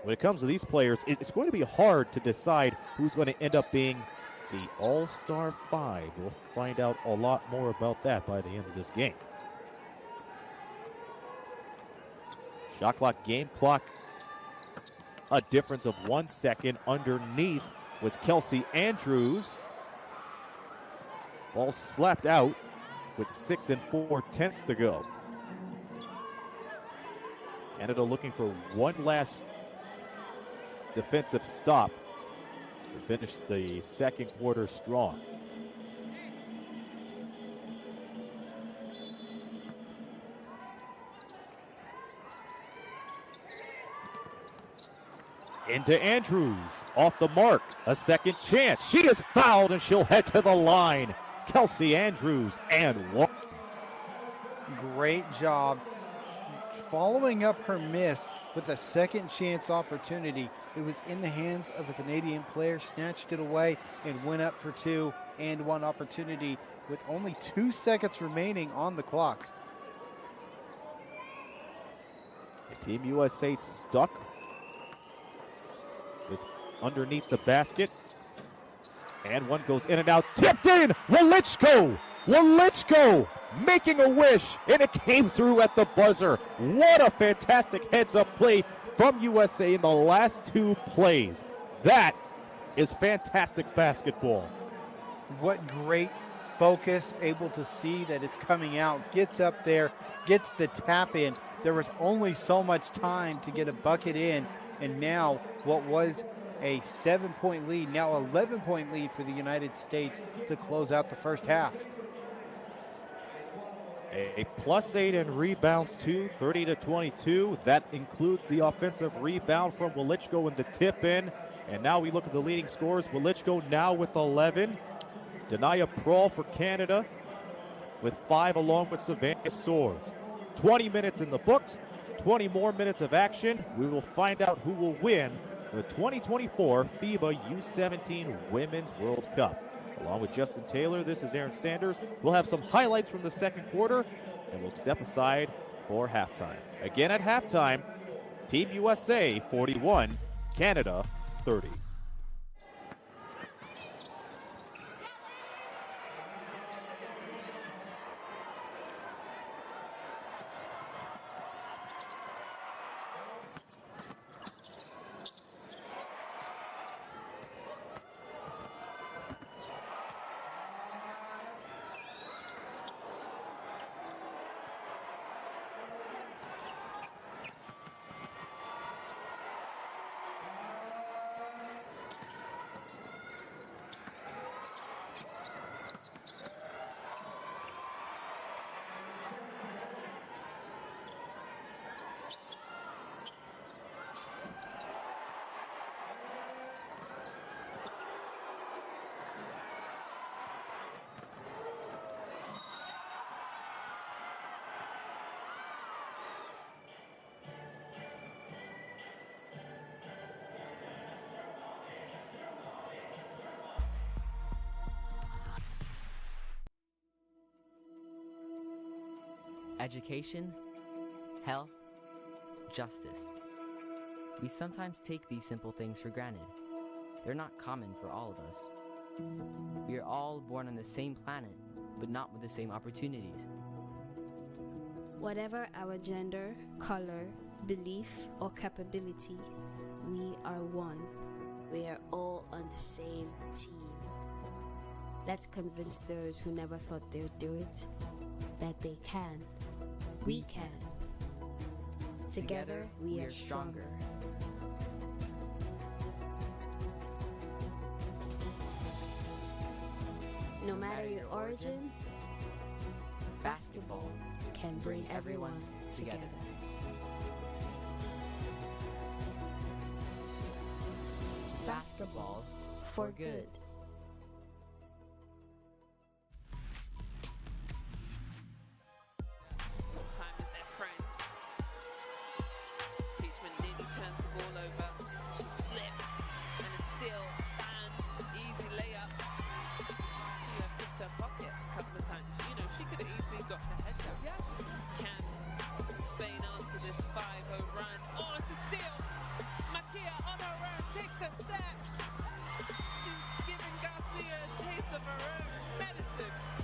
when it comes to these players, it's going to be hard to decide who's going to end up being the All-Star 5. We'll find out a lot more about that by the end of this game. Shot clock, game clock, a difference of 1 second. Underneath was Kelsey Andrews. Ball slapped out with 6 4/10 to go. Canada looking for one last defensive stop to finish the second quarter strong. Into Andrews, off the mark, a second chance. She is fouled and she'll head to the line. Kelsey Andrews and 1. Great job following up her miss with a second chance opportunity. It was in the hands of a Canadian player, snatched it away and went up for 2 and 1 opportunity with only 2 seconds remaining on the clock. Team USA stuck with underneath the basket. And one goes in and out. Tipped in! Wilichko! making a wish, and it came through at the buzzer. What a fantastic heads-up play from USA in the last two plays. That is fantastic basketball. What great focus, able to see that it's coming out, gets up there, gets the tap in. There was only so much time to get a bucket in, and now what was a 7-point lead, now 11-point lead for the United States to close out the first half. A +8 in rebounds too, 30-22. That includes the offensive rebound from Wilichko in the tip in. And now we look at the leading scorers. Wilichko now with 11. Denaya Prawl for Canada with 5 along with Savannah Swords. 20 minutes in the books, 20 more minutes of action. We will find out who will win the 2024 FIBA U17 Women's World Cup. Along with Justin Taylor, this is Aaron Sanders. We'll have some highlights from the second quarter, and we'll step aside for halftime. Again at halftime, Team USA 41, Canada 30. Education, health, justice. We sometimes take these simple things for granted. They're not common for all of us. We are all born on the same planet, but not with the same opportunities. Whatever our gender, color, belief, or capability, we are one. We are all on the same team. Let's convince those who never thought they'd do it that they can. We can. Together, we are stronger. No matter your origin, basketball can bring everyone together. Basketball for good.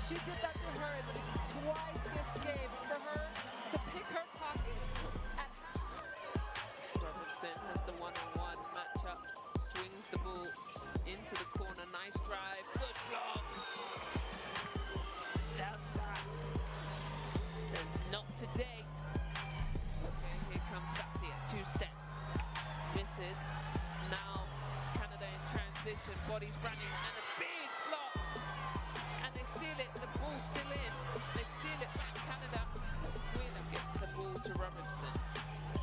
She did that to her twice this game for her to pick her pocket. Robinson has the one-on-one matchup, swings the ball into the corner, nice drive, good block. Outside. Says not today. Okay, here comes Garcia, 2 steps. Misses. Now Canada in transition, bodies running, and a big block. And they steal it, the ball's still in. They steal it back, Canada. Wheeler gets the ball to Robinson.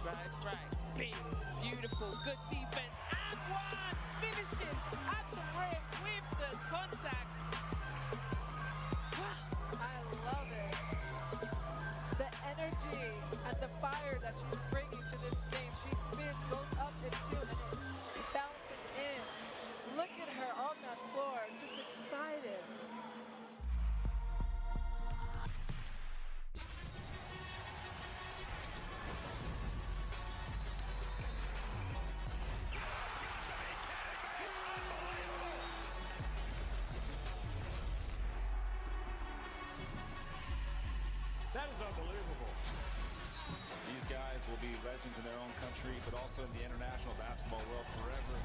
Drives right, spins, beautiful, good defense, and one! Finishes at the rim with the contact. I love it. The energy and the fire that she's bringing to this game. She spins, goes up and shoots, and it bounces in. Look at her on that floor, just excited. guys will be legends in their own country, but also in the international basketball world forever.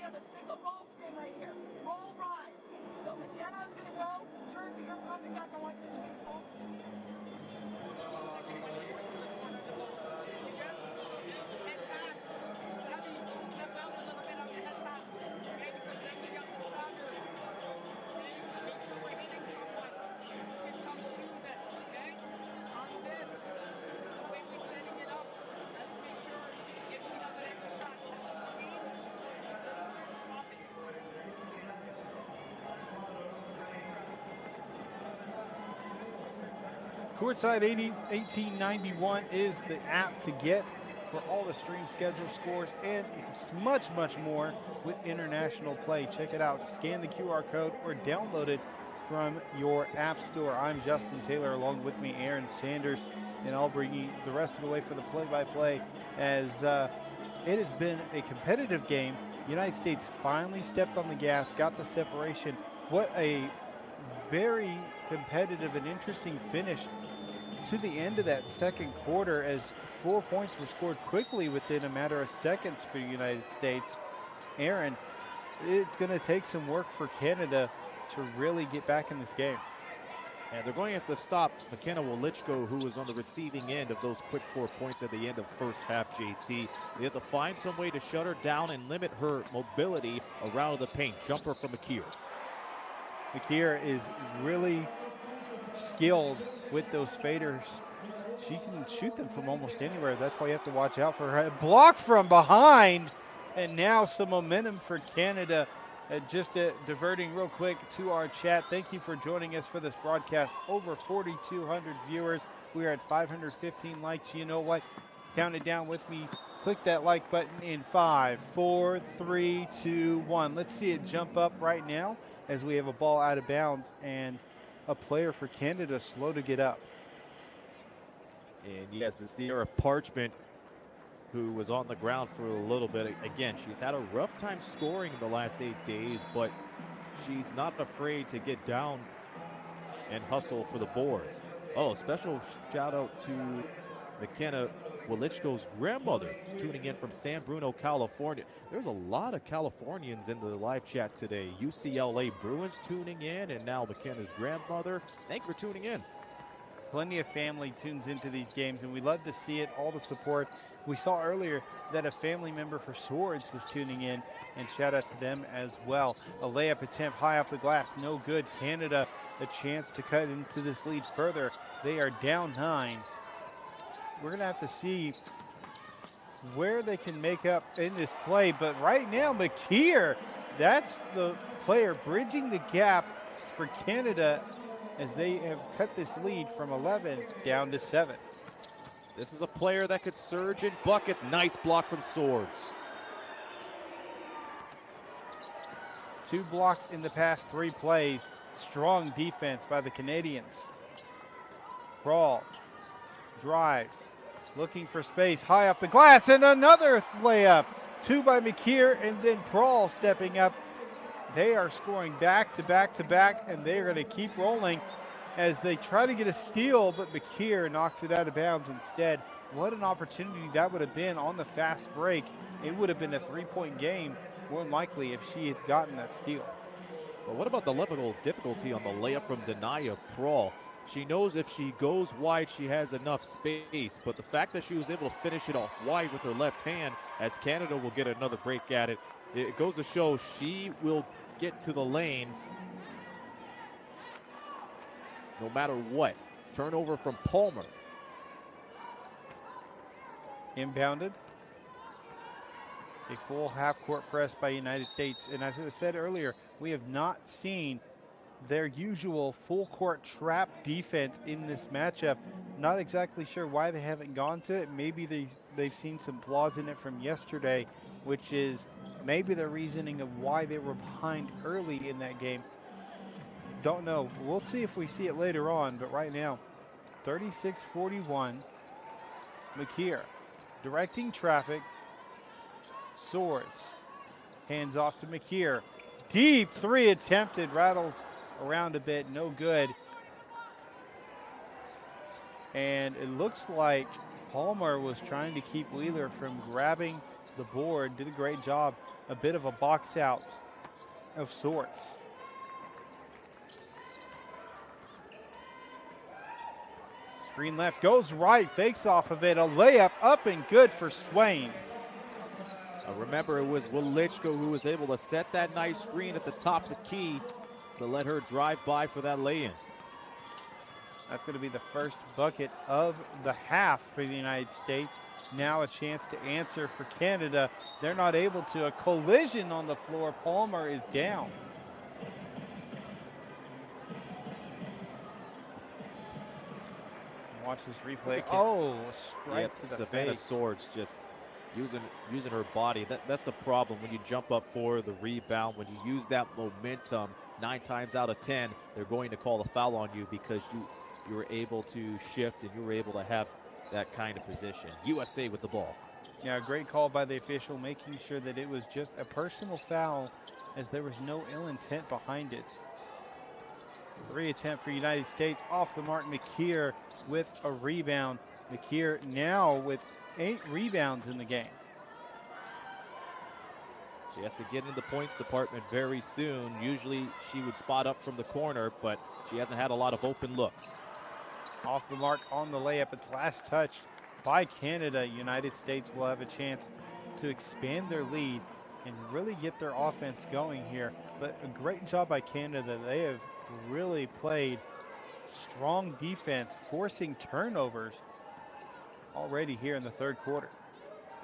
have a single ball screen right here. Roll rise. So McKenna's going to go. Jersey, you're coming back. I want you to change ball. Head back. Stubby, step out a little bit on the head back. Okay, because then we got the stopper. Okay, make sure we're hitting someone. Get some movement, okay? On this, the way we're setting it up, let's make sure if she doesn't hit the shot, set the speed. Stop it. Courtside 1891 is the app to get for all the stream schedule scores and much, much more with international play. Check it out. Scan the QR code or download it from your app store. I'm Justin Taylor, along with me, Aaron Sanders, and I'll bring you the rest of the way for the play-by-play as it has been a competitive game. United States finally stepped on the gas, got the separation. What a very competitive and interesting finish to the end of that second quarter as 4 points were scored quickly within a matter of seconds for the United States. Aaron, it's going to take some work for Canada to really get back in this game. And they're going to have to stop McKenna Wolichko, who was on the receiving end of those quick 4 points at the end of first half, JT. They have to find some way to shut her down and limit her mobility around the paint. Jumper from Akir. Akir is really skilled with those faders. She can shoot them from almost anywhere. That's why you have to watch out for her. Blocked from behind, and now some momentum for Canada. Diverting real quick to our chat. Thank you for joining us for this broadcast. Over 4,200 viewers. We are at 515 likes. You know what? Count it down with me. Click that like button in 5, 4, 3, 2, 1. Let's see it jump up right now as we have a ball out of bounds and a player for Canada slow to get up. And yes, it's Sierra Parchment, who was on the ground for a little bit. Again, she's had a rough time scoring the last 8 days, but she's not afraid to get down and hustle for the boards. Oh, special shout out to McKenna Wolichko's grandmother, who's tuning in from San Bruno, California. There's a lot of Californians in the live chat today. UCLA Bruins tuning in, and now McKenna's grandmother. Thanks for tuning in. Plenty of family tunes into these games, and we love to see it, all the support. We saw earlier that a family member for Swords was tuning in, and shout out to them as well. A layup attempt high off the glass, no good. Canada a chance to cut into this lead further. They are down 9. We're going to have to see where they can make up in this play, but right now, McKeer, that's the player bridging the gap for Canada as they have cut this lead from 11 down to 7. This is a player that could surge in buckets. Nice block from Swords. 2 blocks in the past 3 plays. Strong defense by the Canadians. Crawl, drives, looking for space, high off the glass, and another layup. 2 by McKeer, and then Prawl stepping up. They are scoring back to back to back, and they're going to keep rolling as they try to get a steal, but McKeer knocks it out of bounds instead. What an opportunity that would have been on the fast break. It would have been a 3-point game, more than likely, if she had gotten that steal. But what about the level of difficulty on the layup from Denaya Prawl? She knows if she goes wide, she has enough space. But the fact that she was able to finish it off wide with her left hand, as Canada will get another break at it, it goes to show she will get to the lane no matter what. Turnover from Palmer. Inbounded. A full half-court press by United States. And as I said earlier, we have not seen their usual full-court trap defense in this matchup. Not exactly sure why they haven't gone to it. Maybe they've seen some flaws in it from yesterday, which is maybe the reasoning of why they were behind early in that game. Don't know. We'll see if we see it later on, but right now, 36-41. McKeer directing traffic. Swords. Hands off to McKeer. Deep 3 attempted. Rattles around a bit. No good. And it looks like Palmer was trying to keep Wheeler from grabbing the board. Did a great job a bit of a box out of sorts. Screen left, goes right, fakes off of it. A layup up and good for Swain. Remember, it was Wilichko who was able to set that nice screen at the top of the key to let her drive by for that lay-in. That's going to be the first bucket of the half for the United States. Now a chance to answer for Canada. They're not able to. A collision on the floor. Palmer is down. Watch this replay. Oh, strike to the Savannah face. Swords just using her body. That's the problem when you jump up for the rebound. When you use that momentum, 9 times out of 10, they're going to call a foul on you because you were able to shift and you were able to have that kind of position. USA with the ball. Yeah, great call by the official, making sure that it was just a personal foul as there was no ill intent behind it. 3 attempt for United States off the mark. McKeer with a rebound. McKeer now with 8 rebounds in the game. She has to get into the points department very soon. Usually she would spot up from the corner, but she hasn't had a lot of open looks. Off the mark on the layup. It's last touch by Canada. United States will have a chance to expand their lead and really get their offense going here. But a great job by Canada. They have really played strong defense, forcing turnovers already here in the third quarter.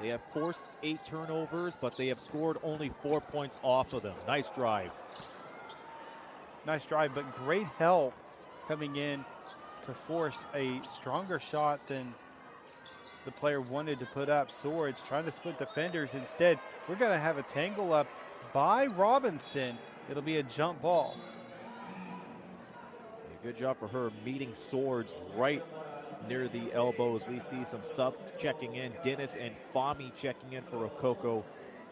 They have forced 8 turnovers, but they have scored only 4 points off of them. Nice drive. Nice drive, but great help coming in to force a stronger shot than the player wanted to put up. Swords trying to split defenders. Instead, we're going to have a tangle up by Robinson. It'll be a jump ball. A good job for her meeting Swords right near the elbows. We see some sub checking in. Dennis and Fahmy checking in for Okoko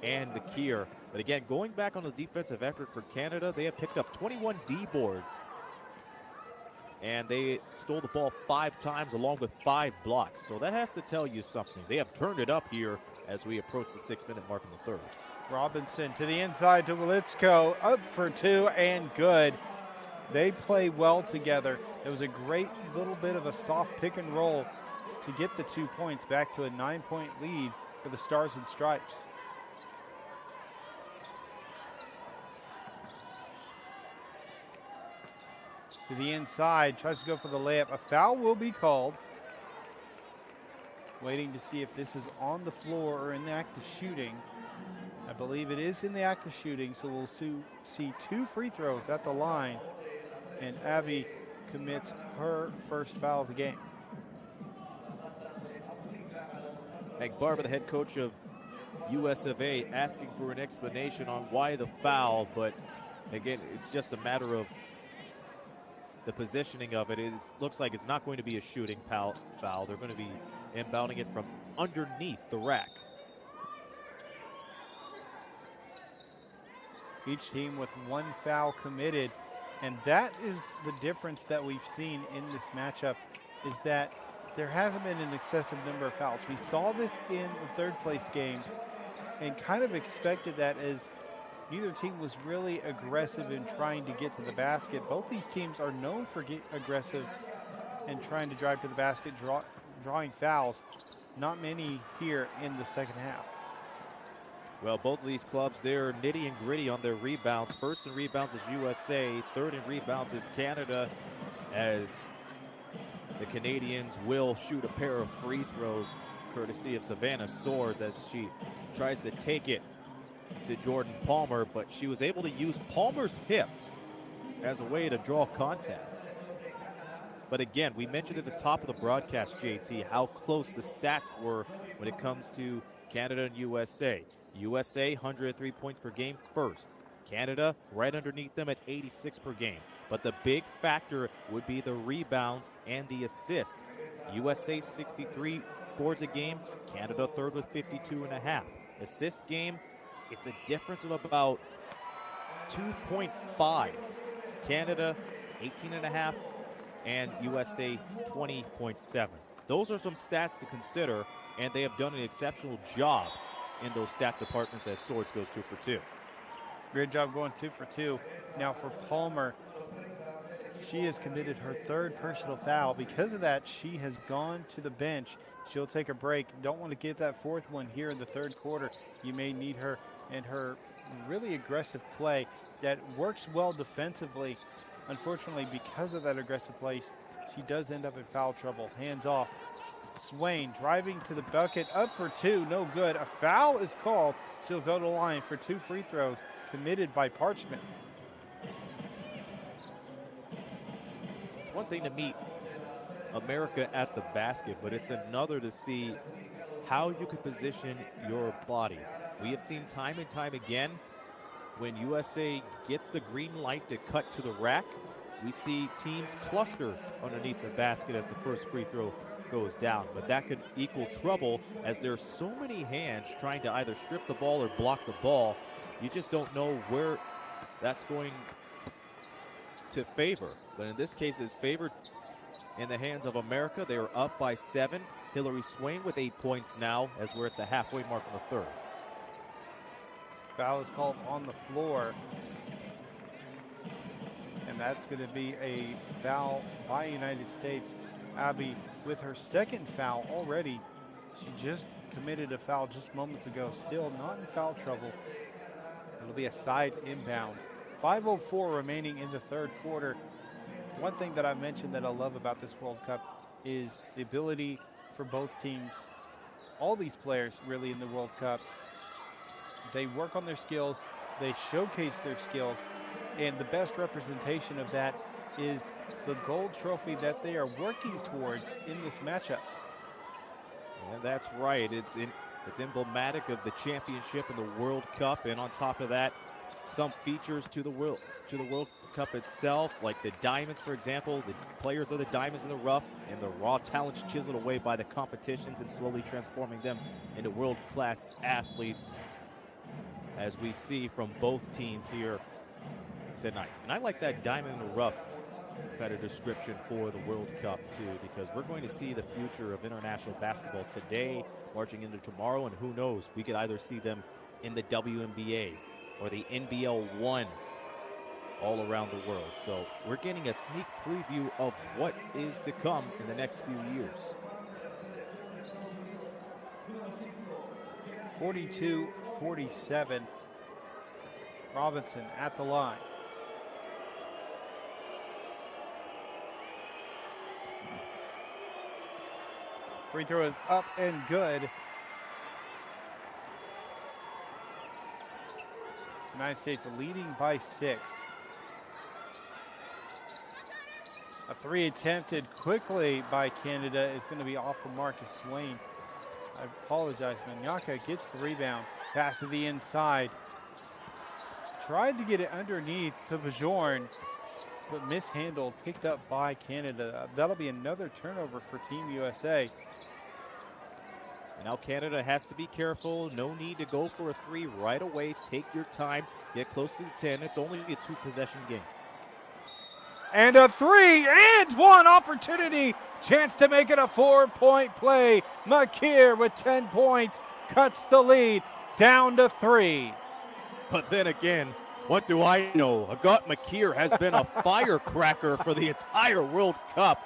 and McKeer. But again, going back on the defensive effort for Canada, they have picked up 21 D boards. And they stole the ball 5 times along with 5 blocks. So that has to tell you something. They have turned it up here as we approach the 6-minute mark in the third. Robinson to the inside to Wilichko, up for 2 and good. They play well together. It was a great little bit of a soft pick and roll to get the 2 points back to a 9-point lead for the Stars and Stripes. To the inside, tries to go for the layup. A foul will be called. Waiting to see if this is on the floor or in the act of shooting. I believe it is in the act of shooting, so we'll see 2 free throws at the line. And Abby commits her first foul of the game. Meg Barber, the head coach of US of A, asking for an explanation on why the foul, but again, it's just a matter of the positioning of it. It looks like it's not going to be a shooting foul. They're going to be inbounding it from underneath the rack. Each team with 1 foul committed. And that is the difference that we've seen in this matchup, is that there hasn't been an excessive number of fouls. We saw this in the third place game and kind of expected that, as neither team was really aggressive in trying to get to the basket. Both these teams are known for aggressive and trying to drive to the basket, drawing fouls. Not many here in the second half. Well, both of these clubs, they're nitty and gritty on their rebounds. First in rebounds is USA. Third in rebounds is Canada, as the Canadians will shoot a pair of free throws courtesy of Savannah Swords as she tries to take it to Jordan Palmer, but she was able to use Palmer's hip as a way to draw contact. But again, we mentioned at the top of the broadcast, JT, how close the stats were when it comes to Canada and USA. USA, 103 points per game first. Canada right underneath them at 86 per game. But the big factor would be the rebounds and the assists. USA 63 boards a game. Canada third with 52.5. Assist game, it's a difference of about 2.5. Canada 18.5 and USA 20.7. Those are some stats to consider, and they have done an exceptional job in those stat departments as Swords goes 2 for 2. Great job going 2 for 2. Now for Palmer, she has committed her 3rd personal foul. Because of that, she has gone to the bench. She'll take a break. Don't want to get that 4th one here in the 3rd quarter. You may need her, and her really aggressive play that works well defensively. Unfortunately, because of that aggressive play, she does end up in foul trouble. Hands off. Swain driving to the bucket, up for 2, no good. A foul is called. She'll go to the line for 2 free throws committed by Parchment. It's one thing to meet America at the basket, but it's another to see how you can position your body. We have seen time and time again when USA gets the green light to cut to the rack, we see teams cluster underneath the basket as the first free throw goes down. But that could equal trouble as there are so many hands trying to either strip the ball or block the ball. You just don't know where that's going to favor. But in this case, it's favored in the hands of America. They are up by 7. Hillary Swain with 8 points now as we're at the halfway mark of the 3rd. Foul is called on the floor. And that's going to be a foul by United States. Abby with her 2nd foul already. She just committed a foul just moments ago. Still not in foul trouble. It'll be a side inbound. 5:04 remaining in the 3rd quarter. One thing that I mentioned that I love about this World Cup is the ability for both teams, all these players really in the World Cup, they work on their skills, they showcase their skills, and the best representation of that is the gold trophy that they are working towards in this matchup. And that's right. It's emblematic of the championship and the World Cup, and on top of that, some features to the World Cup itself, like the diamonds, for example. The players are the diamonds in the rough, and the raw talents chiseled away by the competitions and slowly transforming them into world-class athletes, as we see from both teams here tonight. And I like that diamond in the rough kind of description for the World Cup too, because we're going to see the future of international basketball today, marching into tomorrow, and who knows, we could either see them in the WNBA or the NBL 1 all around the world. So we're getting a sneak preview of what is to come in the next few years. 42-47. Robinson at the line. Free throw is up and good. United States leading by 6. A 3 attempted quickly by Canada is going to be off the mark as Swain. I apologize. Manyaka gets the rebound. Pass to the inside. Tried to get it underneath to Bajorn, but mishandled, picked up by Canada. That'll be another turnover for Team USA. And now Canada has to be careful. No need to go for a 3 right away. Take your time. Get close to the 10. It's only a 2-possession game. And a 3 and 1 opportunity. Chance to make it a 4-point play. Makir with 10 points cuts the lead down to 3. But then again, what do I know? Agat Makir has been a firecracker for the entire World Cup.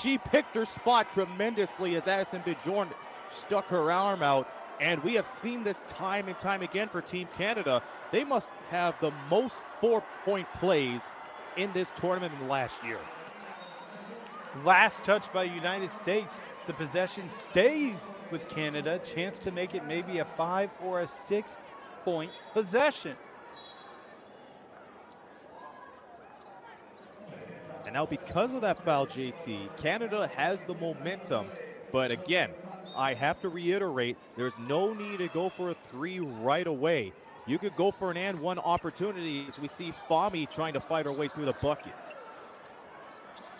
She picked her spot tremendously as Addison Bjorn stuck her arm out. And we have seen this time and time again for Team Canada. They must have the most 4-point plays in this tournament in the last year. Last touch by United States. The possession stays with Canada. Chance to make it maybe a 5 or a 6-point possession. And now because of that foul, JT, Canada has the momentum. But again, I have to reiterate, there's no need to go for a 3 right away. You could go for an and 1 opportunity as we see Fahmy trying to fight her way through the bucket.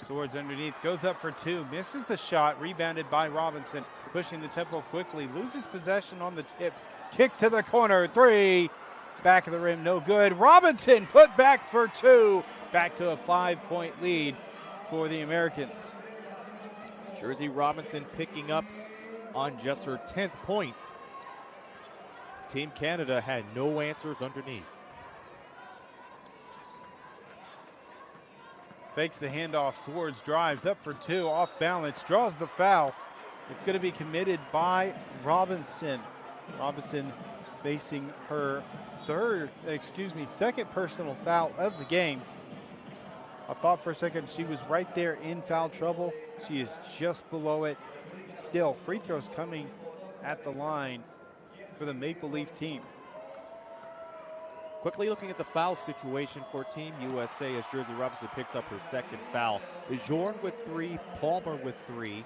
Swords underneath, goes up for 2, misses the shot, rebounded by Robinson, pushing the tempo quickly, loses possession on the tip, kick to the corner, 3, back of the rim, no good. Robinson put back for 2, back to a 5-point lead for the Americans. Jersey Robinson picking up on just her 10th point Team Canada had no answers underneath. Fakes the handoff, Swords drives up for two, off balance, draws the foul. It's going to be committed by Robinson. Robinson facing her second personal foul of the game. I thought for a second she was right there in foul trouble. She is just below it. Still, free throws coming at the line for the Maple Leaf team. Quickly looking at the foul situation for Team USA as Jersey Robinson picks up her second foul. Bjorn with 3, Palmer with 3,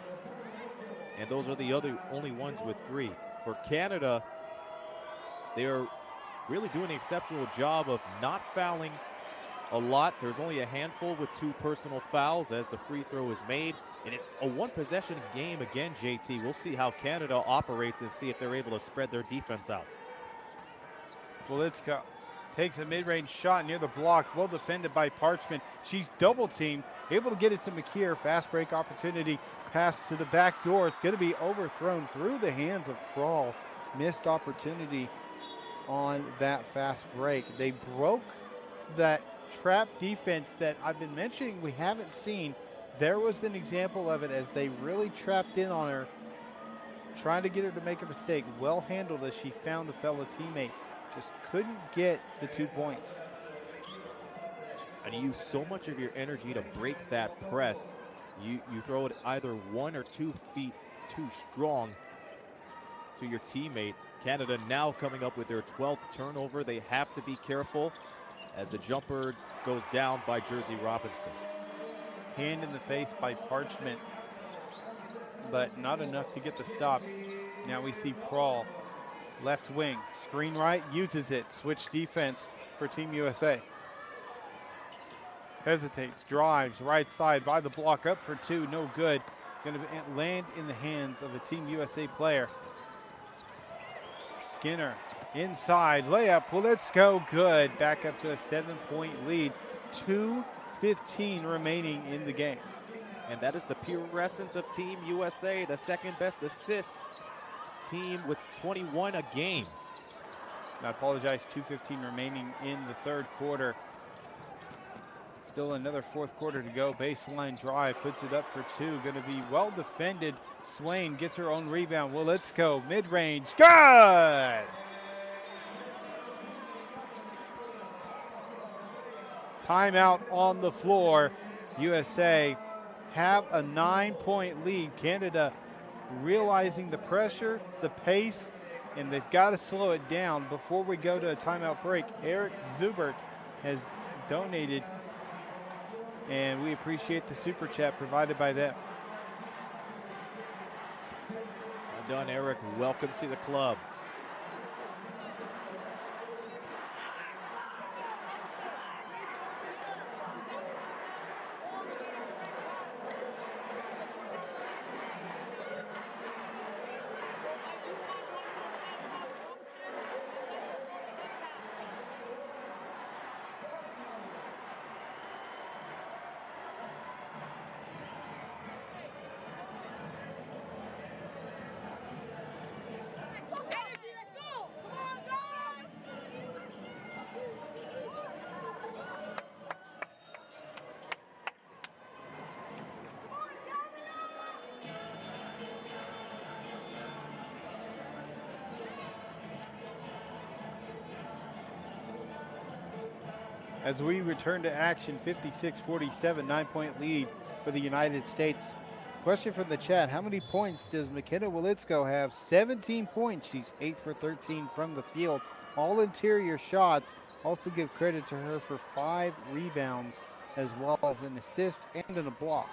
and those are the only ones with 3. For Canada, they are really doing an exceptional job of not fouling a lot. There's only a handful with 2 personal fouls as the free throw is made, and it's a one-possession game again, JT. We'll see how Canada operates and see if they're able to spread their defense out. Wolitzka takes a mid-range shot near the block, well defended by Parchment. She's double-teamed, able to get it to McKeer. Fast break opportunity, pass to the back door. It's going to be overthrown through the hands of Kroll. Missed opportunity on that fast break. They broke that trap defense that I've been mentioning we haven't seen. There was an example of it as they really trapped in on her, trying to get her to make a mistake. Well handled as she found a fellow teammate. Just couldn't get the 2 points. And you use so much of your energy to break that press. You throw it either 1 or 2 feet too strong to your teammate. Canada now coming up with their 12th turnover. They have to be careful as the jumper goes down by Jersey Robinson. Hand in the face by Parchment, but not enough to get the stop. Now we see Kroll, left wing, screen right, uses it. Switch defense for Team USA. Hesitates, drives, right side by the block, up for 2, no good. Going to land in the hands of a Team USA player. Skinner inside, layup, well, let's go, good. Back up to a 7-point lead. 2:15 remaining in the game. And that is the pure essence of Team USA, the second best assist team with 21 a game. I apologize, 2:15 remaining in the third quarter. Still another fourth quarter to go. Baseline drive, puts it up for 2. Going to be well defended. Swain gets her own rebound. Well, let's go. Mid-range, good! Timeout on the floor. USA have a 9-point lead. Canada realizing the pressure, the pace, and they've got to slow it down. Before we go to a timeout break, Eric Zubert has donated, and we appreciate the super chat provided by them. Well done, Eric. Welcome to the club. As we return to action, 56-47, 9-point lead for the United States. Question from the chat, how many points does McKenna Wolitzko have? 17 points. She's 8 for 13 from the field. All interior shots. Also give credit to her for 5 rebounds as well as an assist and a block.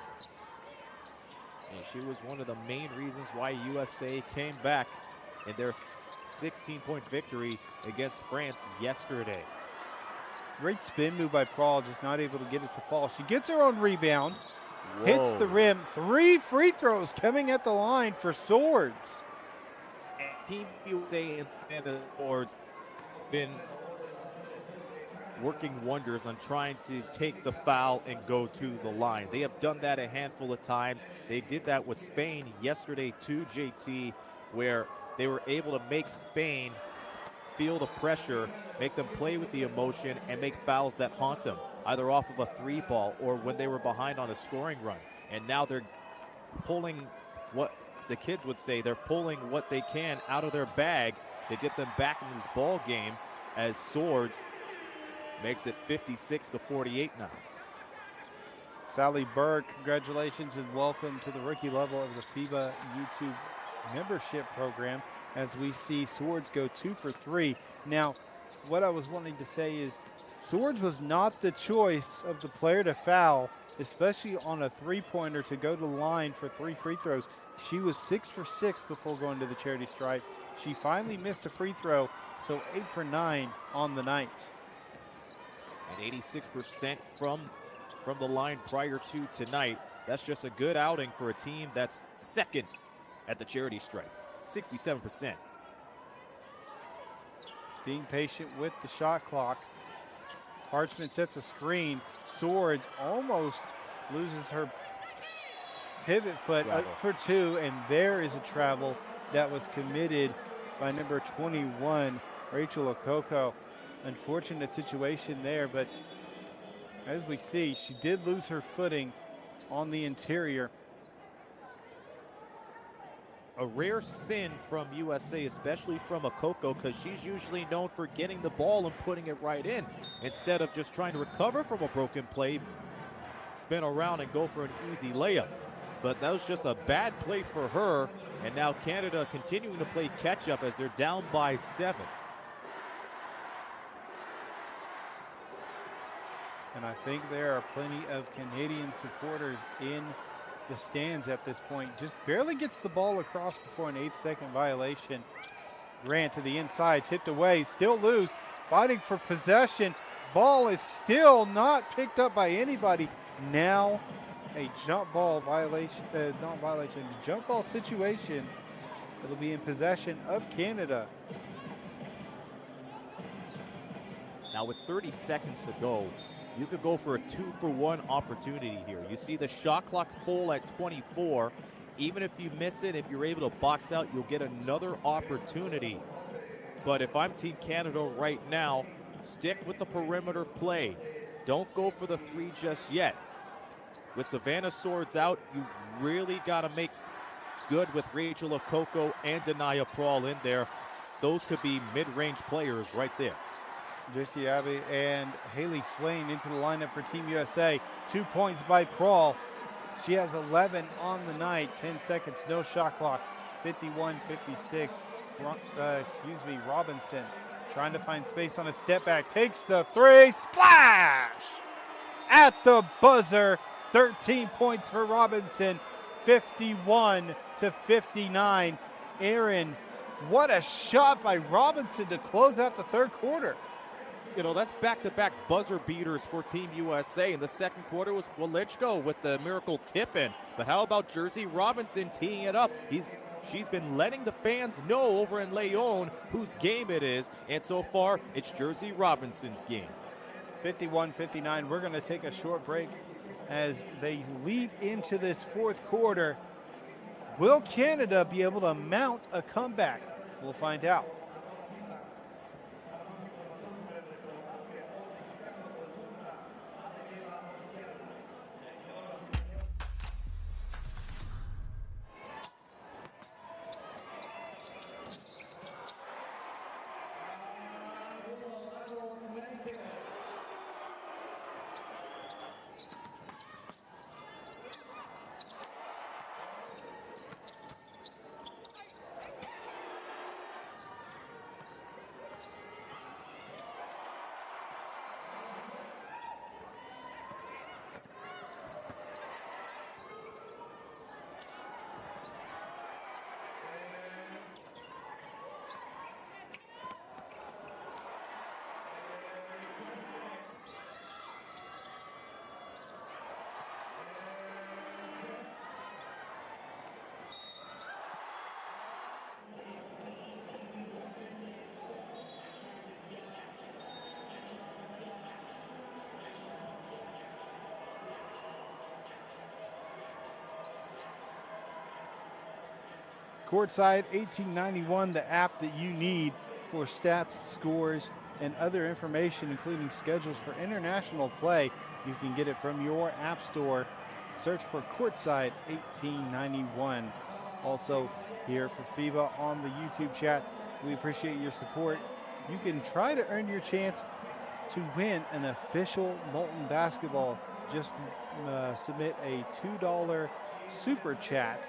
And she was one of the main reasons why USA came back in their 16-point victory against France yesterday. Great spin move by Kroll, just not able to get it to fall. She gets her own rebound, Whoa. hits the rim. 3 free throws coming at the line for Swords. And Team USA and the boards been working wonders on trying to take the foul and go to the line. They have done that a handful of times. They did that with Spain yesterday too, JT, where they were able to make Spain feel the pressure, make them play with the emotion, and make fouls that haunt them, either off of a 3-ball or when they were behind on a scoring run. And now they're pulling what the kids would say, they're pulling what they can out of their bag to get them back in this ball game, as Swords makes it 56-48 now. Sally Berg, congratulations and welcome to the rookie level of the FIBA YouTube membership program, as we see Swords go 2 for 3. Now, what I was wanting to say is Swords was not the choice of the player to foul, especially on a 3-pointer to go to the line for 3 free throws. She was 6 for 6 before going to the charity stripe. She finally missed a free throw, so 8 for 9 on the night. And 86% from the line prior to tonight. That's just a good outing for a team that's second at the charity stripe, 67%. Being patient with the shot clock. Parchment sets a screen. Swords almost loses her pivot foot for 2, and there is a travel that was committed by number 21, Rachel Okoko. Unfortunate situation there, but as we see, she did lose her footing on the interior. A rare sin from USA, especially from Okoko, because she's usually known for getting the ball and putting it right in, instead of just trying to recover from a broken play, spin around and go for an easy layup. But that was just a bad play for her, and now Canada continuing to play catch-up as they're down by 7. And I think there are plenty of Canadian supporters in the stands at this point. Just barely gets the ball across before an 8-second violation. Grant to the inside, tipped away, still loose, fighting for possession. Ball is still not picked up by anybody. Now a jump ball violation, jump ball situation. It'll be in possession of Canada. Now with 30 seconds to go, you could go for a 2-for-1 opportunity here. You see the shot clock full at 24. Even if you miss it, if you're able to box out, you'll get another opportunity. But if I'm Team Canada right now, stick with the perimeter play. Don't go for the 3 just yet. With Savannah Swords out, you really got to make good with Rachel Okoko and Denaya Prawl in there. Those could be mid-range players right there. Jesse Abbey and Haley Swain into the lineup for Team USA. 2 points by Prawl. She has 11 on the night. 10 seconds, no shot clock. 51-56. Robinson trying to find space on a step back. Takes the 3. Splash! At the buzzer. 13 points for Robinson. 51-59. Aaron, what a shot by Robinson to close out the third quarter. You know, that's back-to-back buzzer beaters for Team USA. In the second quarter was Walichko with the miracle tip-in. But how about Jersey Robinson teeing it up? She's been letting the fans know over in Leon whose game it is. And so far, it's Jersey Robinson's game. 51-59. We're going to take a short break as they lead into this fourth quarter. Will Canada be able to mount a comeback? We'll find out. Courtside 1891, the app that you need for stats, scores, and other information, including schedules for international play. You can get it from your app store. Search for Courtside 1891. Also here for FIBA on the YouTube chat. We appreciate your support. You can try to earn your chance to win an official Molten basketball. Just submit a $2 super chat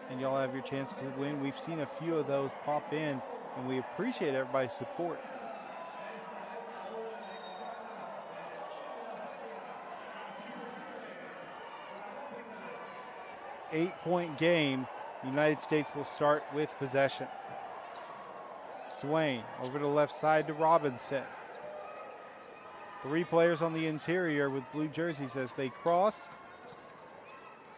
and y'all have your chance to win. We've seen a few of those pop in, and we appreciate everybody's support. Eight-point game. The United States will start with possession. Swain over the left side to Robinson. 3 players on the interior with blue jerseys as they cross.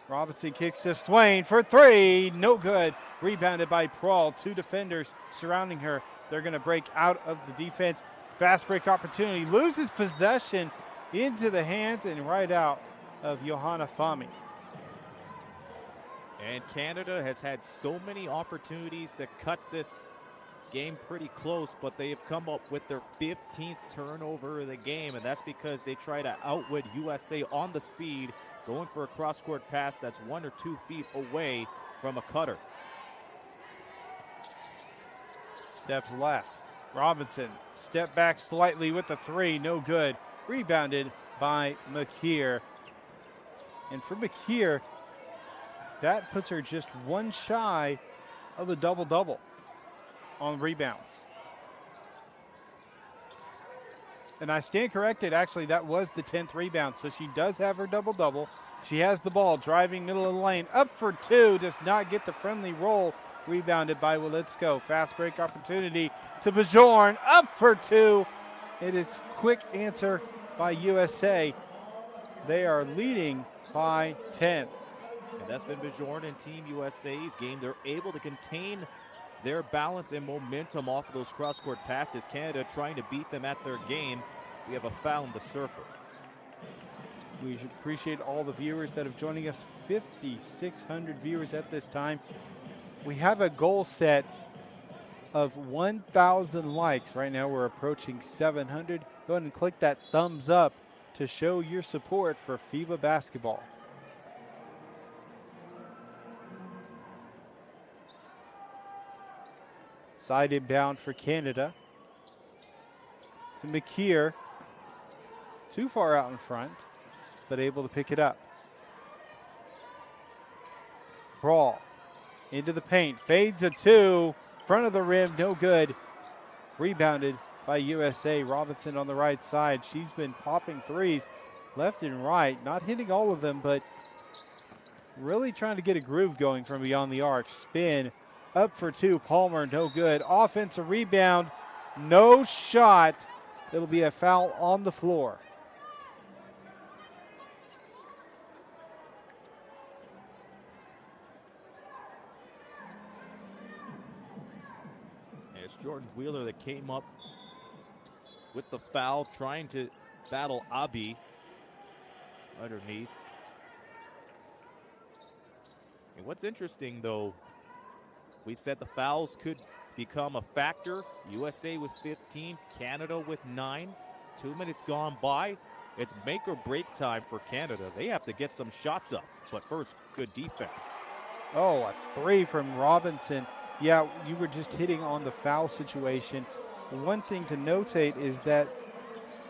Robinson kicks to Swain for 3. No good. Rebounded by Prawl. 2 defenders surrounding her. They're going to break out of the defense. Fast break opportunity. Loses possession into the hands and right out of Johanna Fami. And Canada has had so many opportunities to cut this game pretty close, but they have come up with their 15th turnover of the game, and that's because they try to outwit USA on the speed, going for a cross-court pass that's 1 or 2 feet away from a cutter. Step left. Robinson step back slightly with the 3. No good. Rebounded by McKeer. And for McKeer, that puts her just 1 shy of the double-double on rebounds. And I stand corrected. Actually, that was the 10th rebound. So she does have her double-double. She has the ball driving middle of the lane. Up for 2. Does not get the friendly roll. Rebounded by Wilitsko. Fast break opportunity to Bajorn. Up for 2. It is quick answer by USA. They are leading by 10. And that's been Bajorn and Team USA's game. They're able to contain their balance and momentum off of those cross-court passes. Canada trying to beat them at their game. We have a foul on the circle. We appreciate all the viewers that have joining us. 5,600 viewers at this time. We have a goal set of 1,000 likes. Right now we're approaching 700. Go ahead and click that thumbs up to show your support for FIBA basketball. Side inbound for Canada. McKeer, too far out in front, but able to pick it up. Brawl into the paint, fades a 2, front of the rim, no good. Rebounded by USA. Robinson on the right side. She's been popping 3s left and right, not hitting all of them, but really trying to get a groove going from beyond the arc. Spin. Up for 2, Palmer, no good. Offensive rebound, no shot. It'll be a foul on the floor. And it's Jordan Wheeler that came up with the foul, trying to battle Abi underneath. And what's interesting, though, we said the fouls could become a factor. USA with 15, Canada with 9. 2 minutes gone by. It's make or break time for Canada. They have to get some shots up. But first, good defense. Oh, a 3 from Robinson. Yeah, you were just hitting on the foul situation. One thing to notate is that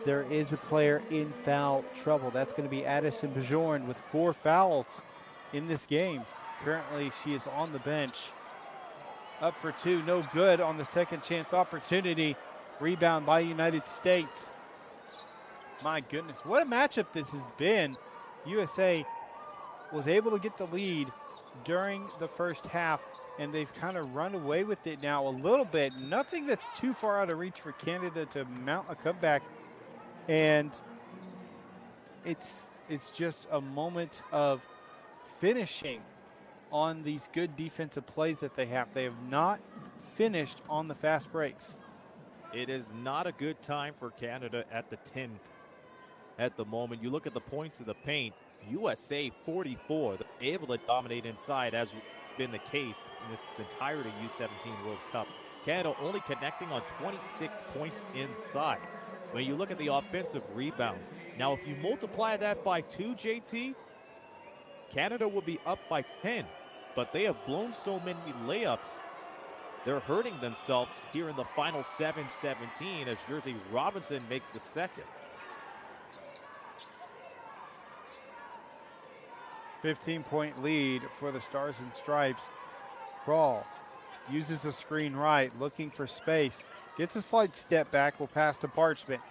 there is a player in foul trouble. That's going to be Addison Bajorn with 4 fouls in this game. Currently, she is on the bench. Up for 2, no good on the second chance opportunity. Rebound by United States. My goodness, what a matchup this has been. USA was able to get the lead during the first half, and they've kind of run away with it now a little bit. Nothing that's too far out of reach for Canada to mount a comeback. And it's just a moment of finishing on these good defensive plays that they have. They have not finished on the fast breaks. It is not a good time for Canada at the 10 at the moment. You look at the points of the paint, USA 44. They're able to dominate inside, as has been the case in this entirety U17 World Cup. Canada only connecting on 26 points inside. When you look at the offensive rebounds, now if you multiply that by 2, JT, Canada will be up by 10, but they have blown so many layups, they're hurting themselves here in the final 7-17 as Jersey Robinson makes the second. 15-point lead for the Stars and Stripes. Crawl uses a screen right, looking for space. Gets a slight step back, will pass to Parchment.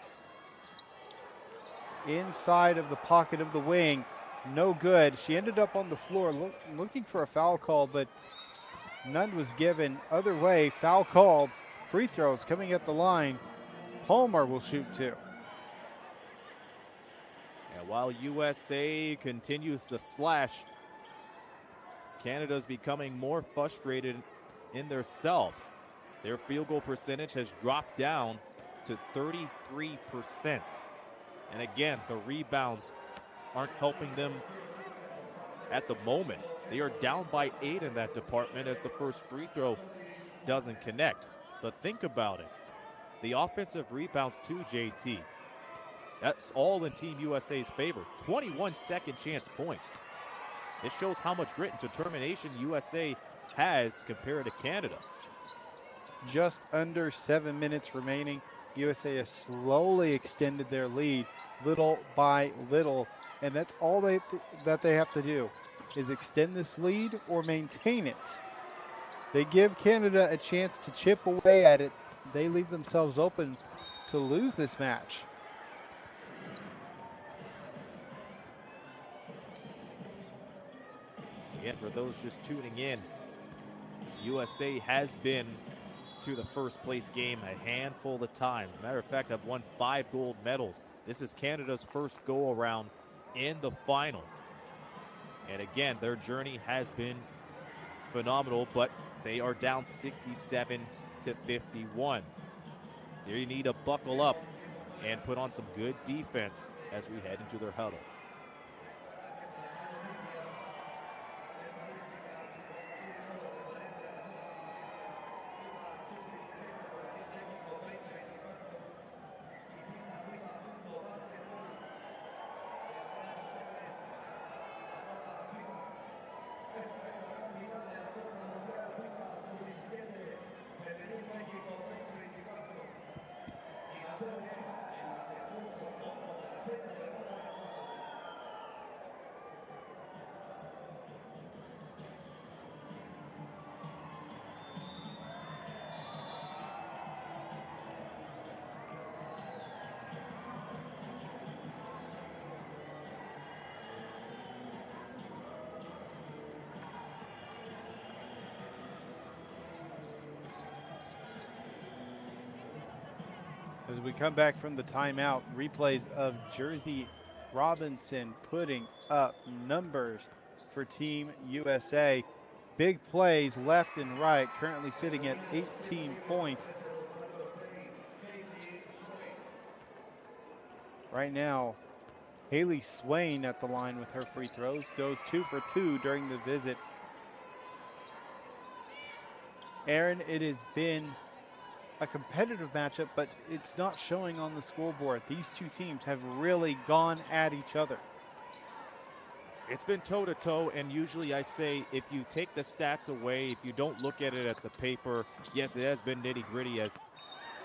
Inside of the pocket of the wing, no good. She ended up on the floor looking for a foul call, but none was given. Other way, foul called. Free throws coming at the line. Palmer will shoot 2. And while USA continues to slash, Canada's becoming more frustrated in themselves. Their field goal percentage has dropped down to 33%. And again, the rebounds aren't helping them at the moment. They are down by 8 in that department as the first free throw doesn't connect. But think about it. The offensive rebounds too, JT. That's all in Team USA's favor. 21 second chance points. It shows how much grit and determination USA has compared to Canada. Just under 7 minutes remaining. USA has slowly extended their lead little by little, and that's all that they have to do is extend this lead or maintain it. They give Canada a chance to chip away at it. They leave themselves open to lose this match. Again, for those just tuning in, USA has been to the first place game a handful of times. Matter of fact, have won 5 gold medals. This is Canada's first go around in the final. And again, their journey has been phenomenal, but they are down 67-51. They need to buckle up and put on some good defense as we head into their huddle. As we come back from the timeout, replays of Jersey Robinson putting up numbers for Team USA. Big plays left and right, currently sitting at 18 points. Right now, Haley Swain at the line with her free throws, goes 2 for 2 during the visit. Aaron, it has been a competitive matchup, but it's not showing on the scoreboard. These two teams have really gone at each other. It's been toe-to-toe, and usually I say if you take the stats away, if you don't look at it at the paper, yes, it has been nitty-gritty as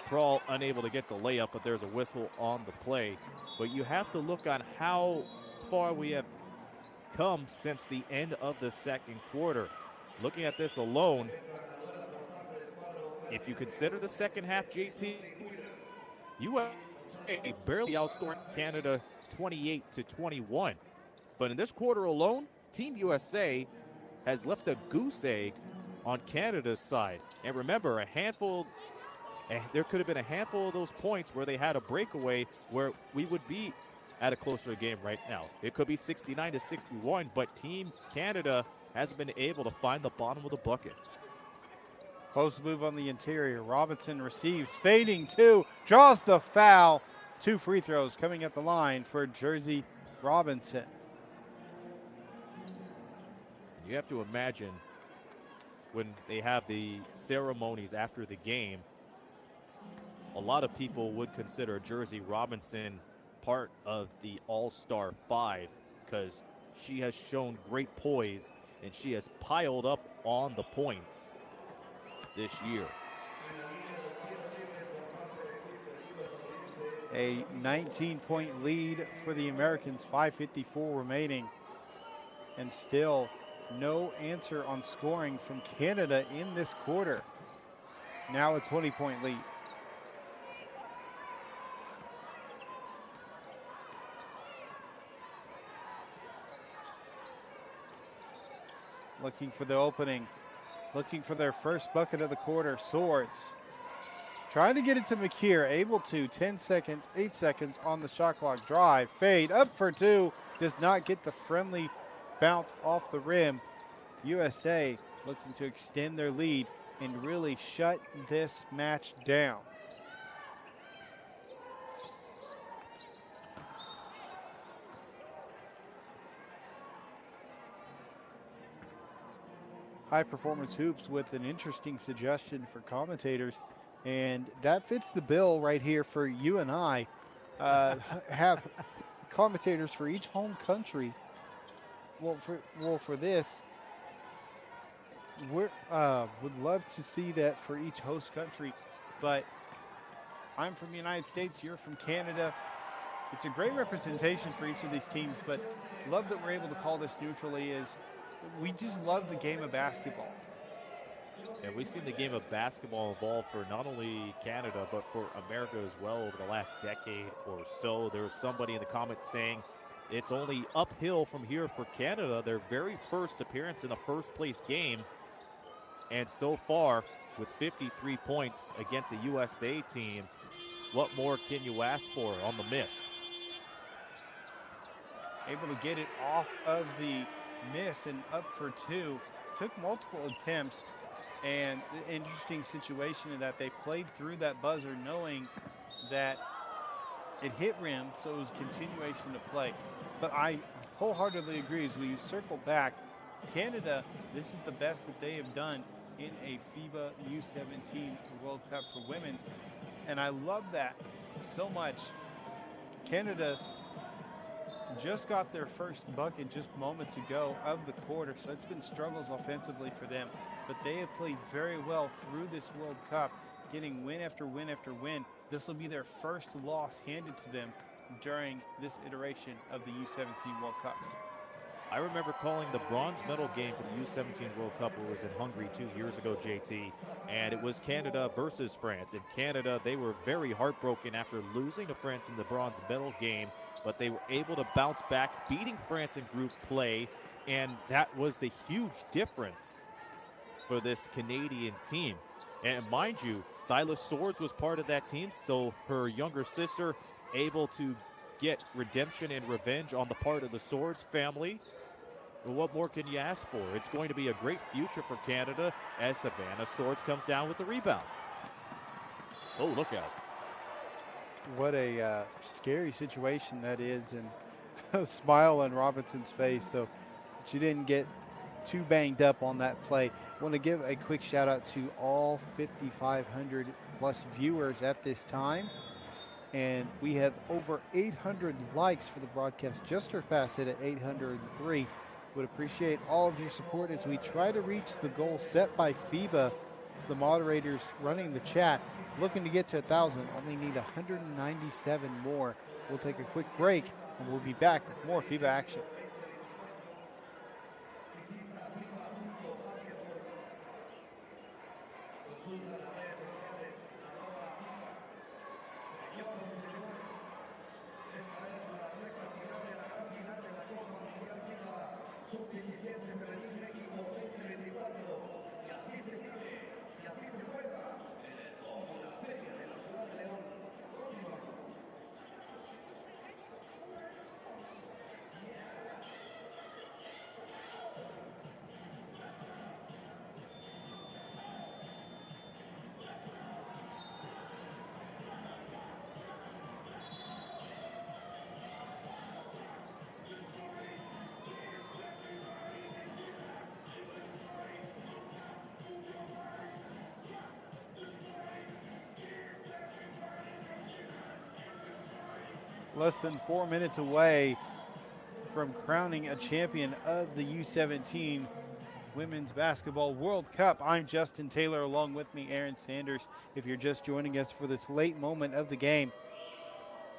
Crawl unable to get the layup, but there's a whistle on the play. But you have to look on how far we have come since the end of the second quarter. Looking at this alone, if you consider the second half, JT, USA barely outscored Canada 28-21. But in this quarter alone, Team USA has left a goose egg on Canada's side. And remember, there could have been a handful of those points where they had a breakaway where we would be at a closer game right now. It could be 69-61, but Team Canada hasn't been able to find the bottom of the bucket. Close move on the interior. Robinson receives, fading 2, draws the foul. 2 free throws coming at the line for Jersey Robinson. You have to imagine when they have the ceremonies after the game, a lot of people would consider Jersey Robinson part of the All-Star 5 because she has shown great poise and she has piled up on the points this year. A 19-point lead for the Americans, 5:54 remaining. And still no answer on scoring from Canada in this quarter. Now a 20-point lead. Looking for the opening, looking for their first bucket of the quarter. Swords trying to get it to McKeer, able to. 10 seconds, 8 seconds on the shot clock. Drive, fade, up for two. Does not get the friendly bounce off the rim. USA looking to extend their lead and really shut this match down. High Performance Hoops with an interesting suggestion for commentators, and that fits the bill right here for you and I. Have commentators for each home country. For this, we would love to see that for each host country, but I'm from the United States, you're from Canada. It's a great representation for each of these teams, but love that we're able to call this neutrally. Is we just love the game of basketball. Yeah, we've seen the game of basketball evolve for not only Canada, but for America as well over the last decade or so. There was somebody in the comments saying it's only uphill from here for Canada, their very first appearance in a first-place game. And so far, with 53 points against a USA team, what more can you ask for on the miss? Able to get it off of the miss and up for two. Took multiple attempts, and the interesting situation in that they played through that buzzer knowing that it hit rim, so it was continuation to play. But I wholeheartedly agree, as we circle back, Canada, this is the best that they have done in a FIBA U17 World Cup for women's, and I love that so much. Canada just got their first bucket just moments ago of the quarter, so it's been struggles offensively for them. But they have played very well through this World Cup, getting win after win after win. This will be their first loss handed to them during this iteration of the U17 World Cup. I remember calling the bronze medal game for the U17 World Cup. It was in Hungary 2 years ago, JT, and it was Canada versus France. In Canada, they were very heartbroken after losing to France in the bronze medal game, but they were able to bounce back, beating France in group play, and that was the huge difference for this Canadian team. And mind you, Silas Swords was part of that team, so her younger sister able to get redemption and revenge on the part of the Swords family. What more can you ask for? It's going to be a great future for Canada as Savannah Swords comes down with the rebound. Oh, look out. What a scary situation that is, and a smile on Robinson's face, so she didn't get too banged up on that play. I want to give a quick shout out to all 5,500 plus viewers at this time. And we have over 800 likes for the broadcast, just surpassed it at 803. Would appreciate all of your support as we try to reach the goal set by FIBA. The moderators running the chat, looking to get to 1,000, only need 197 more. We'll take a quick break, and we'll be back with more FIBA action. less than 4 minutes away from crowning a champion of the U17 Women's Basketball World Cup. I'm Justin Taylor, along with me, Aaron Sanders. If you're just joining us for this late moment of the game,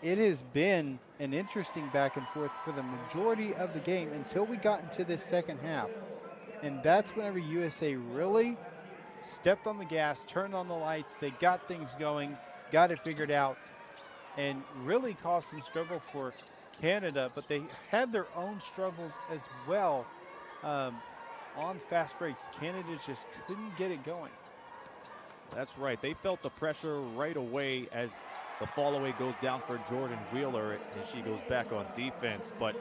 it has been an interesting back and forth for the majority of the game until we got into this second half. And that's whenever USA really stepped on the gas, turned on the lights, they got things going, got it figured out, and really caused some struggle for Canada, but they had their own struggles as well on fast breaks. Canada just couldn't get it going. That's right. They felt the pressure right away as the fall away goes down for Jordan Wheeler and she goes back on defense, but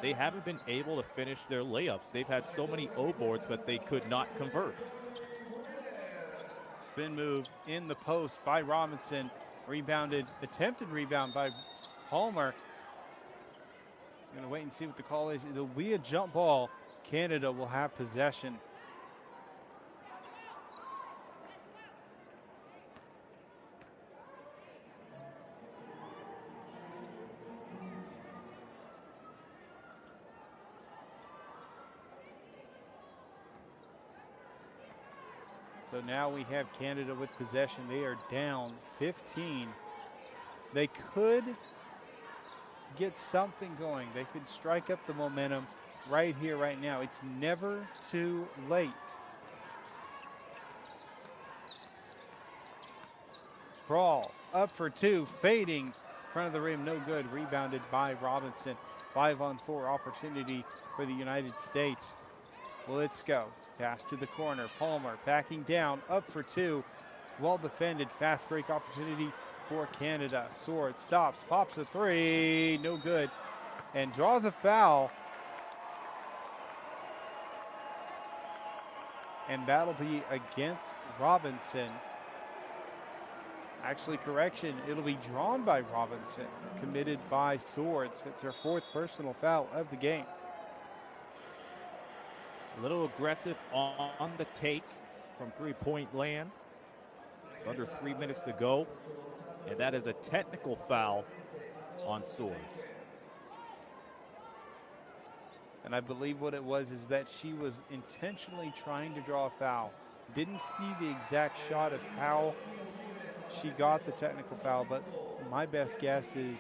they haven't been able to finish their layups. They've had so many O boards, but they could not convert. Spin move in the post by Robinson. Attempted rebound by Palmer. Going to wait and see what the call is. It'll be a jump ball. Canada will have possession. So now we have Canada with possession. They are down 15. They could get something going. They could strike up the momentum right here, right now. It's never too late. Brawl up for two, fading in front of the rim, no good. Rebounded by Robinson. 5-on-4 opportunity for the United States. Well, let's go. Pass to the corner. Palmer backing down, up for two. Well defended. Fast break opportunity for Canada. Sword stops, pops a three, no good, and draws a foul. And that'll be against Robinson. Actually, correction, it'll be drawn by Robinson, committed by Swords. That's her fourth personal foul of the game. A little aggressive on the take from three-point land. Under 3 minutes to go. And that is a technical foul on Swords. And I believe what it was is that she was intentionally trying to draw a foul. Didn't see the exact shot of how she got the technical foul, but my best guess is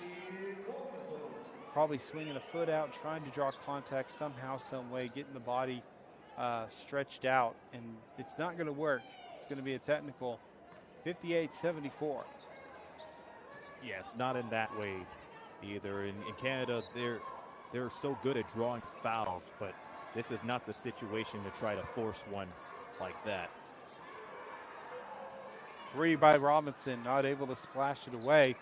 probably swinging a foot out, trying to draw contact somehow, some way, getting the body stretched out, and it's not going to work. It's going to be a technical. 58-74. Yes, not in that way either. In Canada, they're so good at drawing fouls, but this is not the situation to try to force one like that. Three by Robinson, not able to splash it away.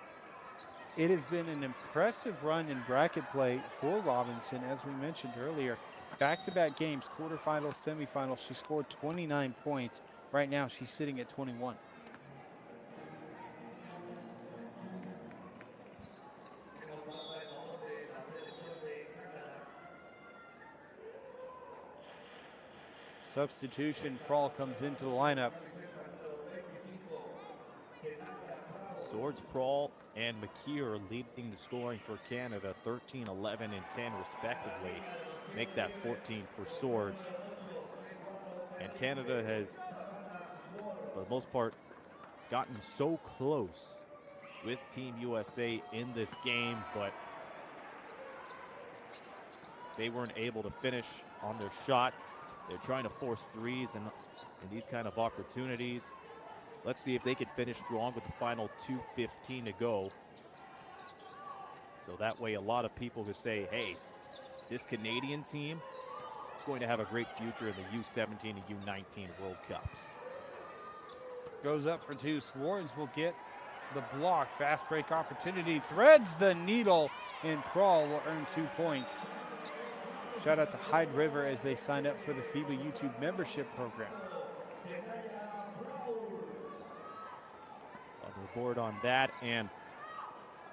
It has been an impressive run in bracket play for Robinson, as we mentioned earlier. Back-to-back games, quarterfinals, semifinals, she scored 29 points. Right now, she's sitting at 21. Substitution, Prawl comes into the lineup. Swords, Prawl, and McKee are leading the scoring for Canada, 13, 11, and 10 respectively. Make that 14 for Swords. And Canada has, for the most part, gotten so close with Team USA in this game, but they weren't able to finish on their shots. They're trying to force threes and these kind of opportunities. Let's see if they can finish strong with the final 2:15 to go. So that way a lot of people could say, hey, this Canadian team is going to have a great future in the U17 and U19 World Cups. Goes up for two. Swords will get the block. Fast break opportunity. Threads the needle, and Prawl will earn 2 points. Shout out to Hyde River as they signed up for the FIBA YouTube membership program. On the board on that, and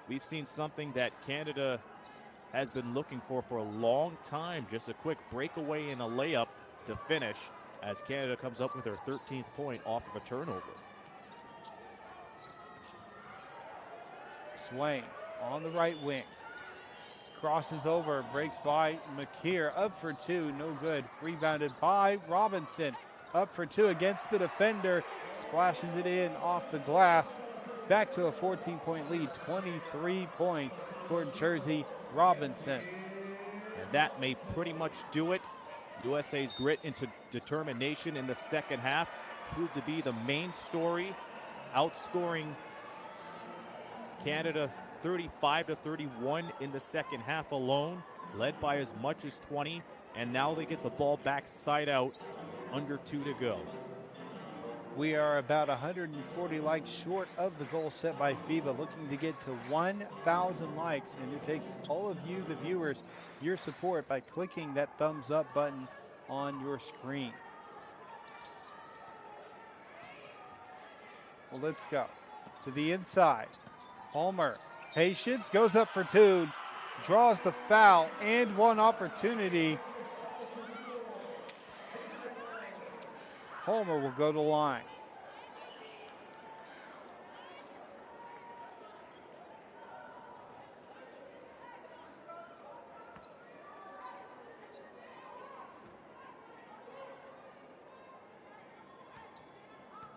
we've seen something that Canada has been looking for a long time. Just a quick breakaway and a layup to finish as Canada comes up with their 13th point off of a turnover. Swain on the right wing. Crosses over, breaks by McKeer, up for two, no good. Rebounded by Robinson, up for two against the defender, splashes it in off the glass. Back to a 14-point lead, 23 points for Jersey Robinson. And that may pretty much do it. USA's grit and determination in the second half proved to be the main story, outscoring Canada 35-31 in the second half alone, led by as much as 20, and now they get the ball back side out, under 2 to go. We are about 140 likes short of the goal set by FIBA, looking to get to 1,000 likes, and it takes all of you, the viewers, your support by clicking that thumbs up button on your screen. Well, let's go to the inside. Palmer, patience, goes up for two, draws the foul and one opportunity. Palmer will go to line.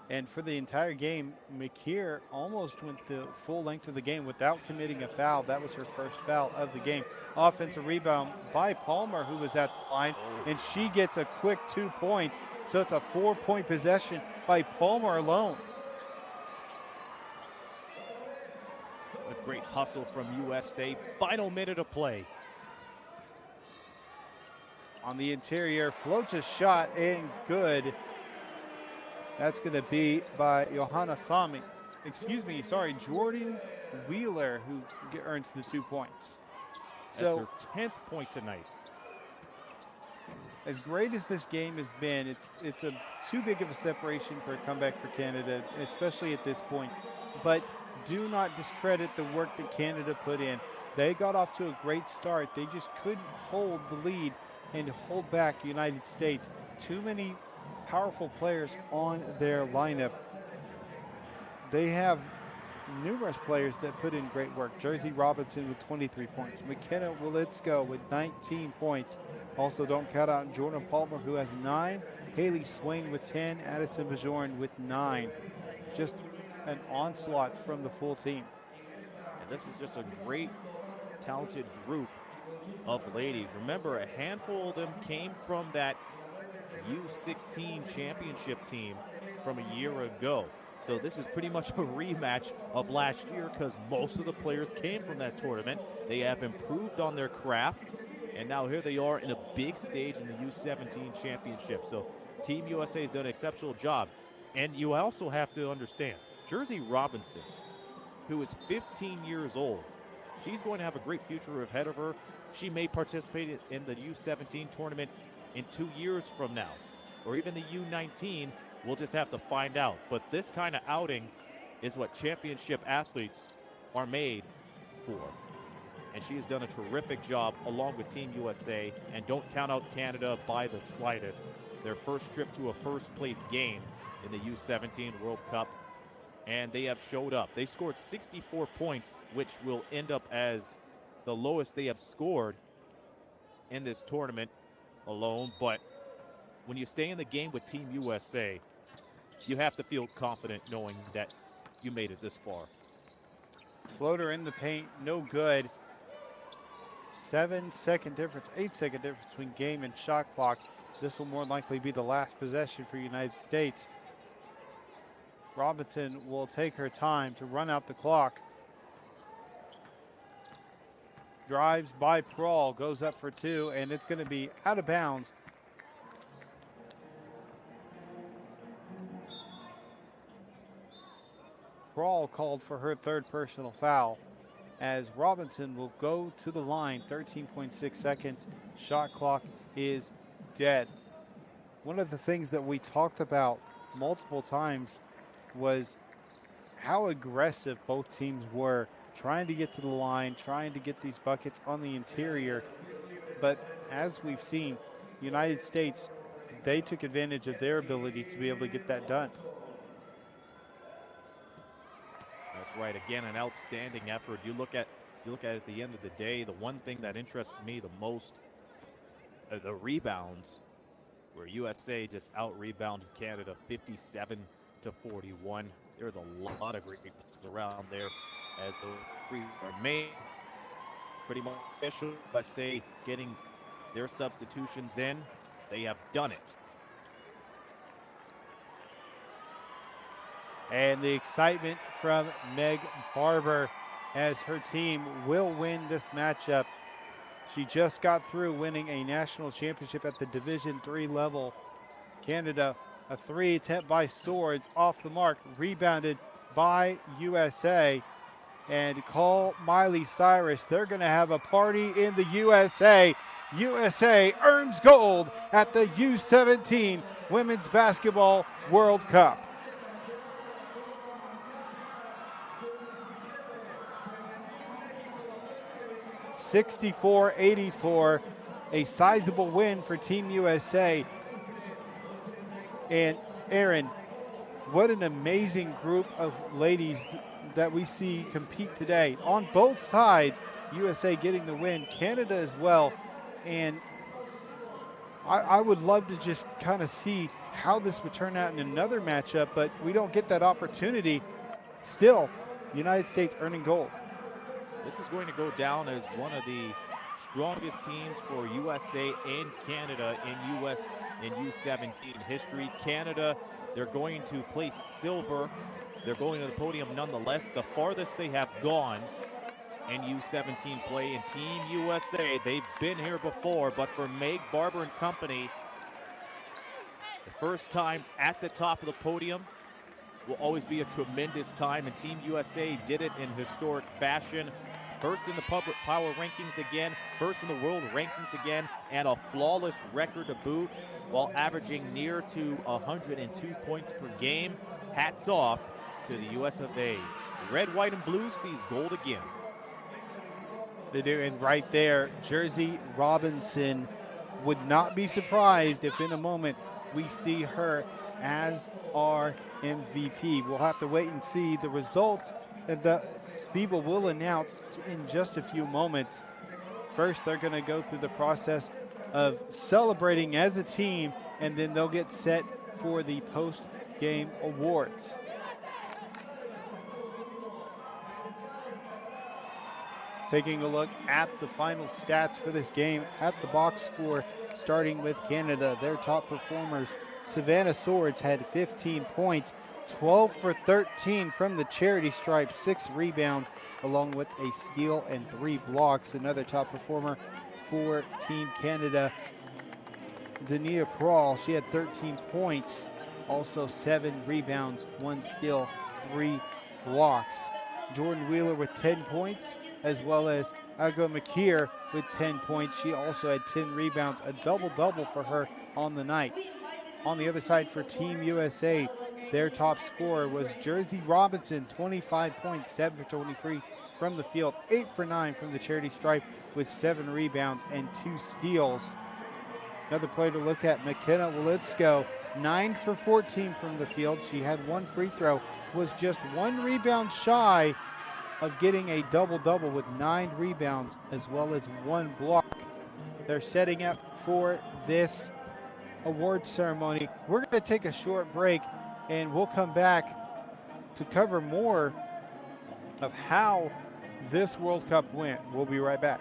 And for the entire game, McKeer almost went the full length of the game without committing a foul. That was her first foul of the game. Offensive rebound by Palmer, who was at the line, and she gets a quick 2 points. So it's a 4-point possession by Palmer alone. A great hustle from USA. Final minute of play. On the interior, floats a shot and good. That's going to be by Johanna Thami. Jordan Wheeler, who earns the 2 points. That's her 10th point tonight. As great as this game has been, it's too big of a separation for a comeback for Canada, especially at this point. But do not discredit the work that Canada put in. They got off to a great start. They just couldn't hold the lead and hold back the United States. Too many powerful players on their lineup. They have numerous players that put in great work. Jersey Robinson with 23 points. McKenna Wolitzko with 19 points. Also, don't count out Jordan Palmer, who has 9. Haley Swain with 10. Addison Bajorn with 9. Just an onslaught from the full team. And this is just a great, talented group of ladies. Remember, a handful of them came from that U17 championship team from a year ago. So this is pretty much a rematch of last year because most of the players came from that tournament. They have improved on their craft, and now here they are in a big stage in the U17 championship. So Team USA has done an exceptional job. And you also have to understand, Jersey Robinson, who is 15 years old, she's going to have a great future ahead of her. She may participate in the U17 tournament in 2 years from now, or even the U19. We'll just have to find out. But this kind of outing is what championship athletes are made for. And she has done a terrific job along with Team USA. And don't count out Canada by the slightest. Their first trip to a first-place game in the U17 World Cup. And they have showed up. They scored 64 points, which will end up as the lowest they have scored in this tournament alone. But when you stay in the game with Team USA, you have to feel confident knowing that you made it this far. Floater in the paint, no good. 8-second difference between game and shot clock. This will more likely be the last possession for United States. Robinson will take her time to run out the clock. Drives by Prawl, goes up for two, and it's going to be out of bounds. Prawl called for her third personal foul as Robinson will go to the line. 13.6 seconds. Shot clock is dead. One of the things that we talked about multiple times was how aggressive both teams were, trying to get to the line, trying to get these buckets on the interior. But as we've seen, United States, they took advantage of their ability to be able to get that done. That's right. Again, an outstanding effort. You look at you look at it at the end of the day, the one thing that interests me the most are the rebounds, where USA just out-rebounded Canada 57-41. There's a lot of great plays around there as the three are made. Pretty much official, USA getting their substitutions in. They have done it. And the excitement from Meg Barber as her team will win this matchup. She just got through winning a national championship at the Division III level. Canada, a 3 attempt by Swords, off the mark, rebounded by USA. And call Miley Cyrus. They're going to have a party in the USA. USA earns gold at the U17 Women's Basketball World Cup. (64-84), a sizable win for Team USA. And Aaron, what an amazing group of ladies that we see compete today. On both sides, USA getting the win, Canada as well. And I would love to just kind of see how this would turn out in another matchup, but we don't get that opportunity. Still, United States earning gold. This is going to go down as one of the strongest teams for USA and Canada in U17 history. Canada, they're going to place silver. They're going to the podium nonetheless. The farthest they have gone in U17 play. And Team USA, they've been here before, but for Meg Barber and company, the first time at the top of the podium will always be a tremendous time, and Team USA did it in historic fashion. First in the public power rankings again, first in the world rankings again, and a flawless record to boot while averaging near to 102 points per game. Hats off to the US of A. Red, white, and blue sees gold again. They do, and right there, Jersey Robinson would not be surprised if in a moment we see her as our MVP. We'll have to wait and see the results that the FIBA will announce in just a few moments. First, they're going to go through the process of celebrating as a team, and then they'll get set for the post-game awards. Taking a look at the final stats for this game at the box score, starting with Canada, their top performers. Savannah Swords had 15 points, 12 for 13 from the charity stripe, 6 rebounds, along with a steal and 3 blocks. Another top performer for Team Canada, Dania Prawl, she had 13 points, also 7 rebounds, 1 steal, 3 blocks. Jordan Wheeler with 10 points, as well as Aga McKeer with 10 points. She also had 10 rebounds, a double-double for her on the night. On the other side for Team USA, their top scorer was Jersey Robinson, 25 points, 7 for 23 from the field, 8 for 9 from the charity stripe with 7 rebounds and 2 steals. Another player to look at, McKenna Wolitzko, 9 for 14 from the field. She had 1 free throw, was just 1 rebound shy of getting a double-double with 9 rebounds as well as 1 block. They're setting up for this award ceremony. We're going to take a short break, and we'll come back to cover more of how this World Cup went. We'll be right back.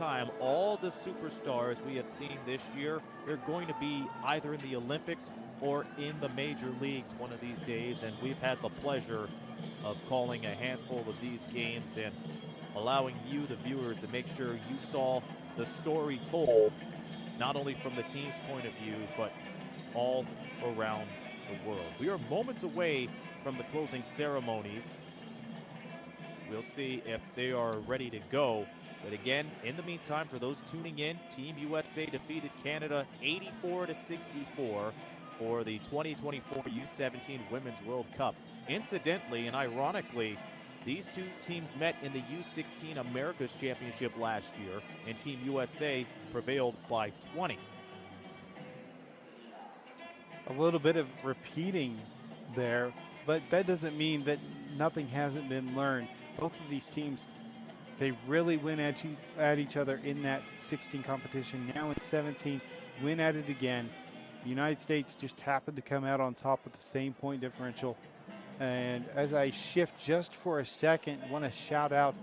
time, all the superstars we have seen this year, they're going to be either in the Olympics or in the major leagues one of these days, and we've had the pleasure of calling a handful of these games and allowing you, the viewers, to make sure you saw the story told, not only from the team's point of view, but all around the world. We are moments away from the closing ceremonies. We'll see if they are ready to go. But again, in the meantime, for those tuning in, Team USA defeated Canada 84-64 for the 2024 U17 Women's World Cup. Incidentally and ironically, these two teams met in the U16 Americas Championship last year, and Team USA prevailed by 20. A little bit of repeating there, but that doesn't mean that nothing hasn't been learned. Both of these teams, they really went at each other in that 16 competition. Now in 17, went at it again. The United States just happened to come out on top with the same point differential. And as I shift just for a second, I want to shout out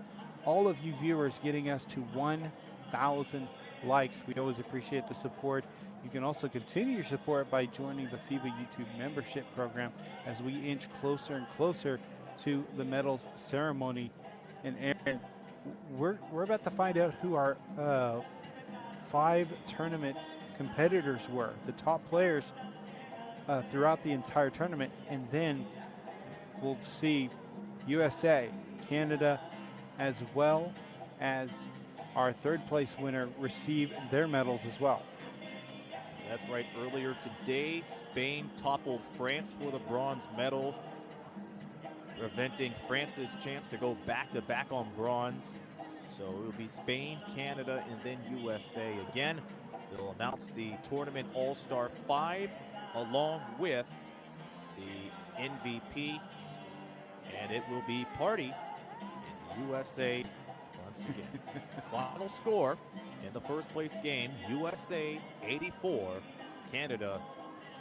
all of you viewers getting us to 1,000 likes. We always appreciate the support. You can also continue your support by joining the FIBA YouTube membership program as we inch closer and closer to the medals ceremony. And Aaron, we're about to find out who our 5 tournament competitors were, the top players throughout the entire tournament, and then we'll see USA, Canada, as well as our third place winner receive their medals as well. That's right. Earlier today, Spain toppled France for the bronze medal, preventing France's chance to go back-to-back on bronze. So it will be Spain, Canada, and then USA again. They'll announce the tournament All-Star 5 along with the MVP, and it will be party in USA once again. Final score in the first place game, USA 84, Canada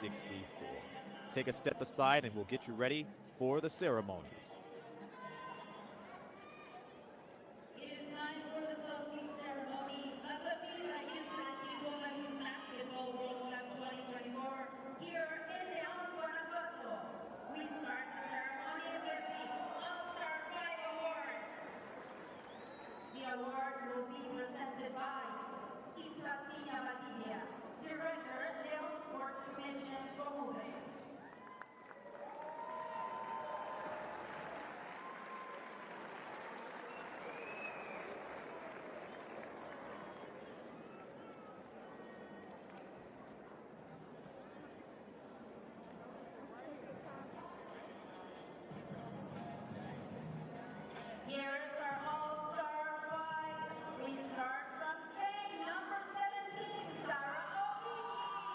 64. Take a step aside and we'll get you ready for the ceremonies. It is time for the closing ceremony of the FIBA U17 Women's Basketball World Cup 2024 here in León, Guanajuato. We start the ceremony with the All-Star 5 Awards. The awards will be presented by Isatina Badilla, Director, León Sports Commission, Promuve. Here is our All-Star 5. We start from Spain, number 17, Sarah O'Keefe.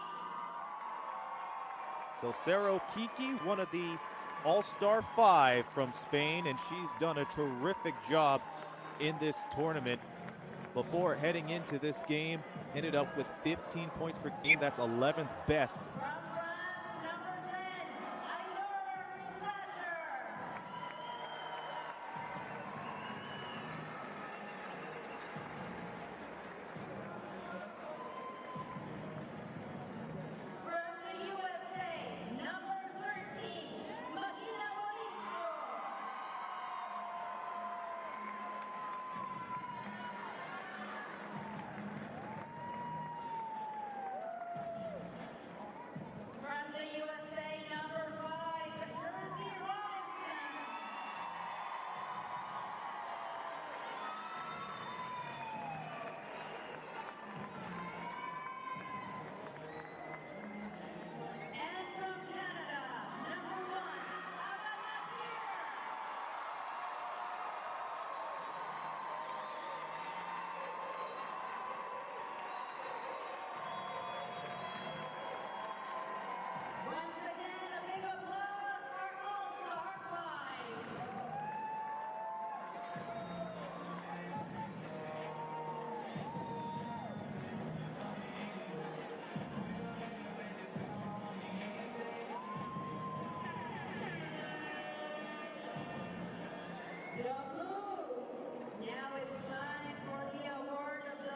So Sarah O'Keefe, one of the All-Star 5 from Spain, and she's done a terrific job in this tournament. Before heading into this game, ended up with 15 points per game. That's 11th best. From France, number 10, Ainhoa Risacher. From the USA, number 13, Magina Molicho. From the USA, number 5, Jersey Robinson. And from Canada, number 1, Avana Once again, a big applause for All-Star 5. The Blues. Now it's time for the award of the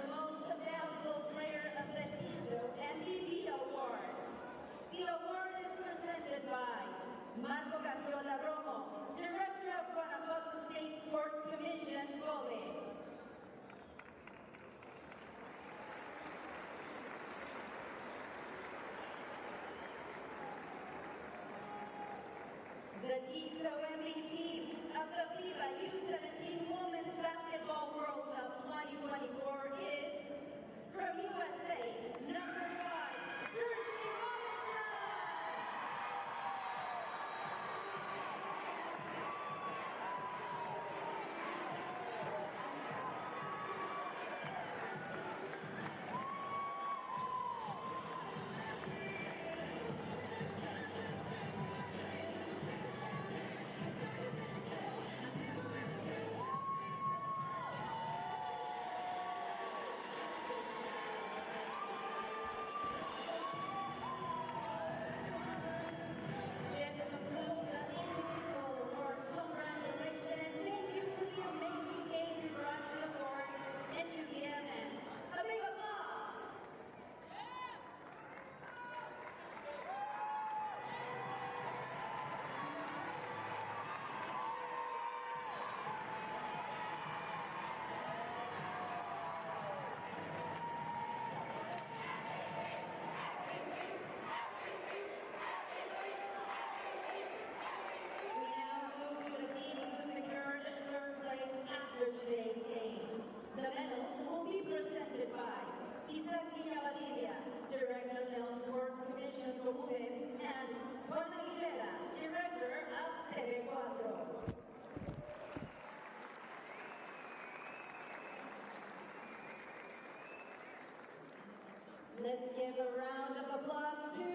Let's give a round of applause to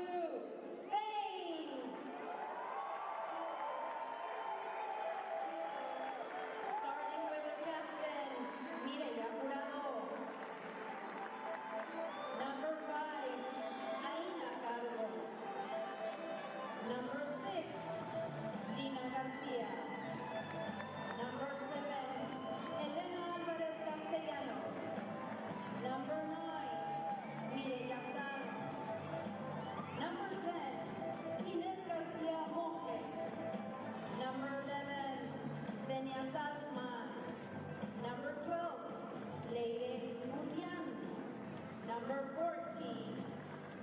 Spain. Starting with their captain, Mireia Jurado. Number 5, Aina Cargo. Number 6, Gina Garcia. Number 7, Elena Alvarez Castellanos. Number 9, Mireia Sanz. Number 10, Inés Garcia Monge. Number 11, Zenia Salzman. Number 12, Leire Julián. Number 14,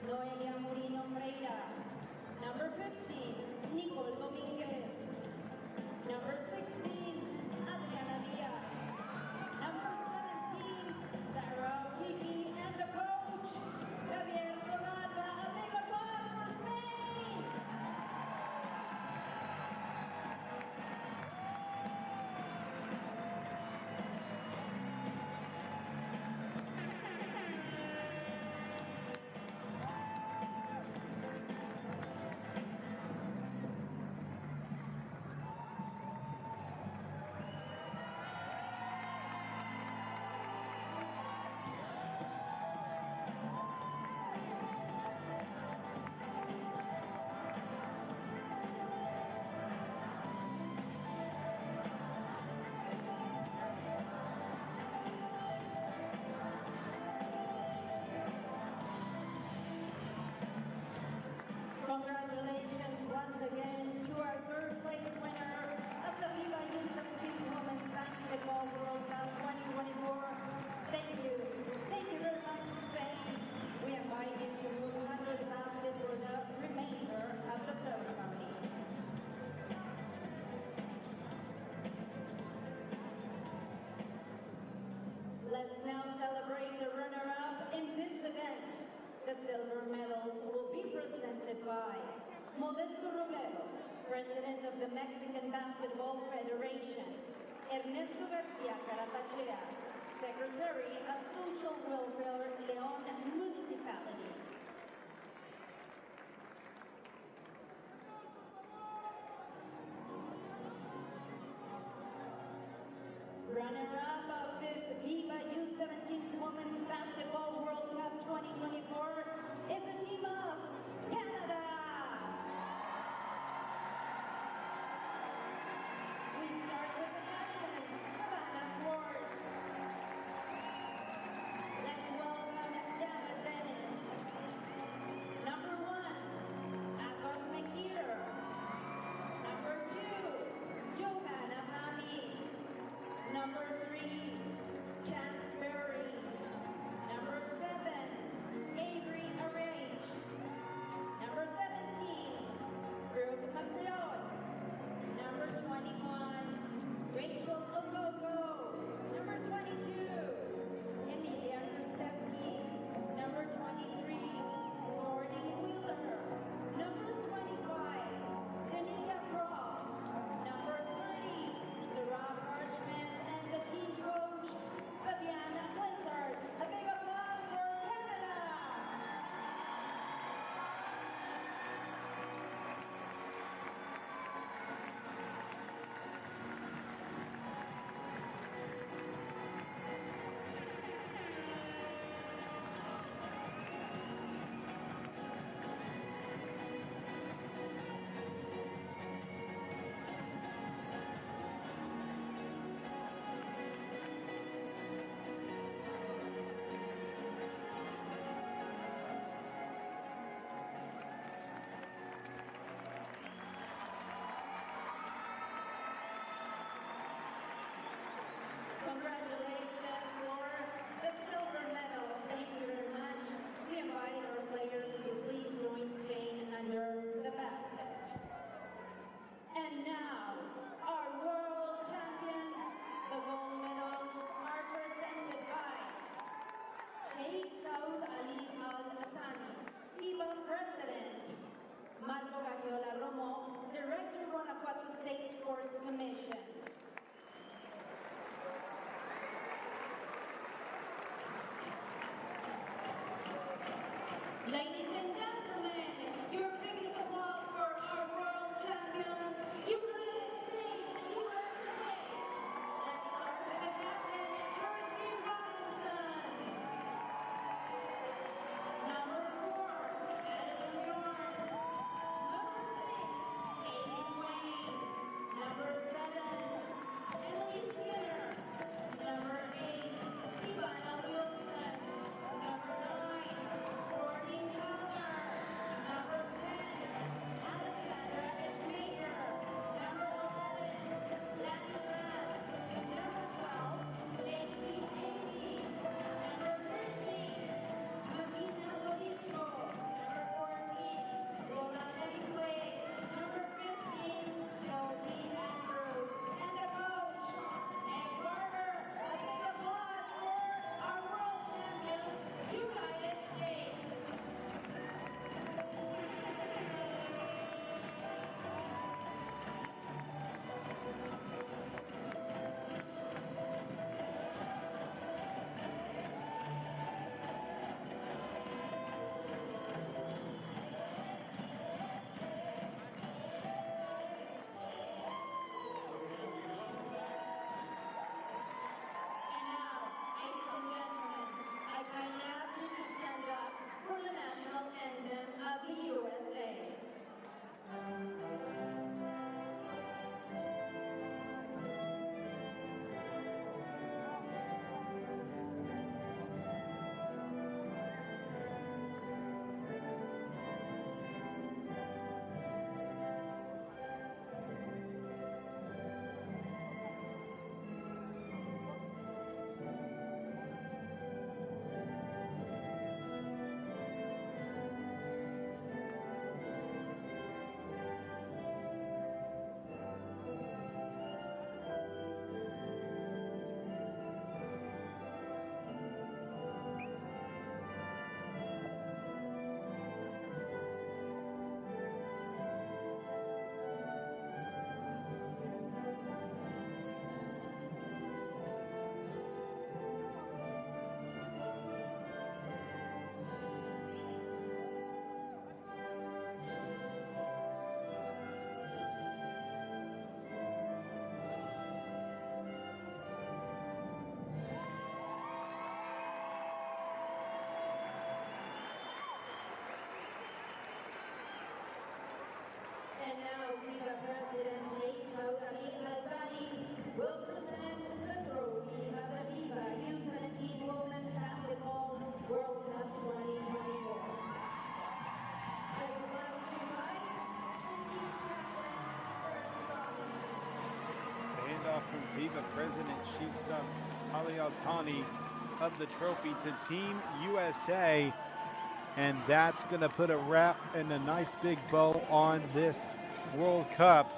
Noelia Murino Freira. Number 15, Nicole Dominguez. Number 16, Adriana Diaz. Number 17, Sarah Kiki, and the coach, Javier Torralba. A big applause for Spain! Congratulations once again to our third place winner of the FIBA U17 Women's Basketball World Cup 2024. Thank you. Thank you very much, Spain. We invite you to move under the basket for the remainder of the ceremony. Let's now celebrate the runner-up in this event. The silver medals will be presented by Modesto Robledo, President of the Mexican Basketball Federation, Ernesto Garcia Caratachea, Secretary of Social Welfare, Leon Municipality. Runner-up of this FIBA U17 Women's Basketball World Cup 2024 is the team of Canada. We start with the captain, Savannah Swartz. Let's welcome Jana Dennis. Number 1, Agon McKeer. Number 2, Johanna Hami. Number 3, Chance Berry. Number 7, Avery Arrange. Number 17, Brooke McLeod. Number 21, Rachel Ogogo. Number 22, Emilia Kristevsky. Number 23, Jordan Wheeler. Number 25, Danica Croft. Number 30, Sarah Parchment, and the team coach, Fabiana Blizzard. A big applause for Canada! Congratulations for the silver medal. Thank you very much. We invite our players to please join Spain under the basket. And now, our world champions, the gold medals are presented by Sheikh Saud Ali Al Thani, FIBA President, Marco Gagnola Romo, Director, Guanajuato State Sports Commission. from FIBA President Chief Ali Al-Thani of the trophy to Team USA. And that's going to put a wrap and a nice big bow on this World Cup.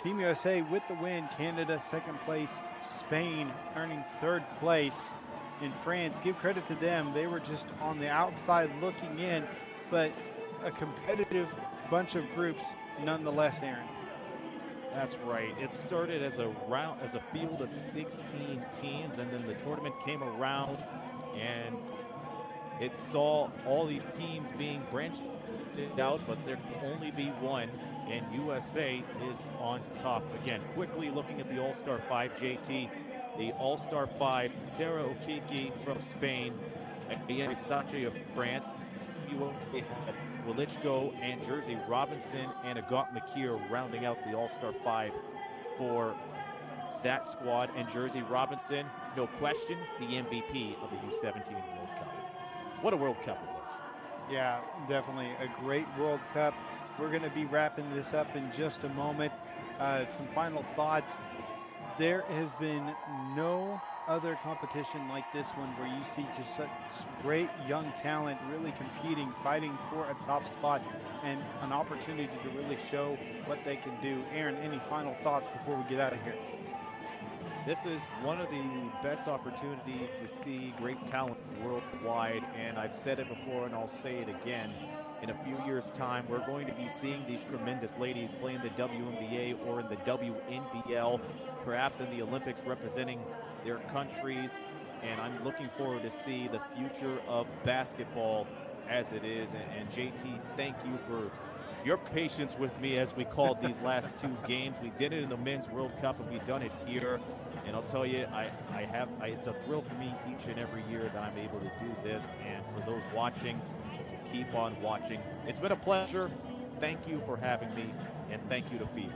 Team USA with the win. Canada second place. Spain earning third place. In France, give credit to them. They were just on the outside looking in, but a competitive bunch of groups nonetheless, Aaron. That's right. It started as a field of 16 teams, and then the tournament came around, and it saw all these teams being branched out, but there can only be one, and USA is on top. Again, quickly looking at the All-Star 5, JT. The All-Star 5, Sarah Okiki from Spain, Ayane Sache of France, Wilichko and Jersey Robinson, and Agat Makir rounding out the All-Star 5 for that squad. And Jersey Robinson, no question, the MVP of the U17 World Cup. What a World Cup it was. Yeah, definitely a great World Cup. We're going to be wrapping this up in just a moment. Some final thoughts. There has been no other competition like this one where you see just such great young talent really competing, fighting for a top spot, and an opportunity to really show what they can do. Aaron, any final thoughts before we get out of here? This is one of the best opportunities to see great talent worldwide, and I've said it before and I'll say it again. In a few years' time, we're going to be seeing these tremendous ladies play in the WNBA or in the WNBL, perhaps in the Olympics representing their countries, and I'm looking forward to see the future of basketball as it is. And JT, thank you for your patience with me as we called these last two games. We did it in the Men's World Cup, and we've done it here. And I'll tell you, it's a thrill for me each and every year that I'm able to do this. And for those watching, keep on watching. It's been a pleasure. Thank you for having me, and thank you to FIBA.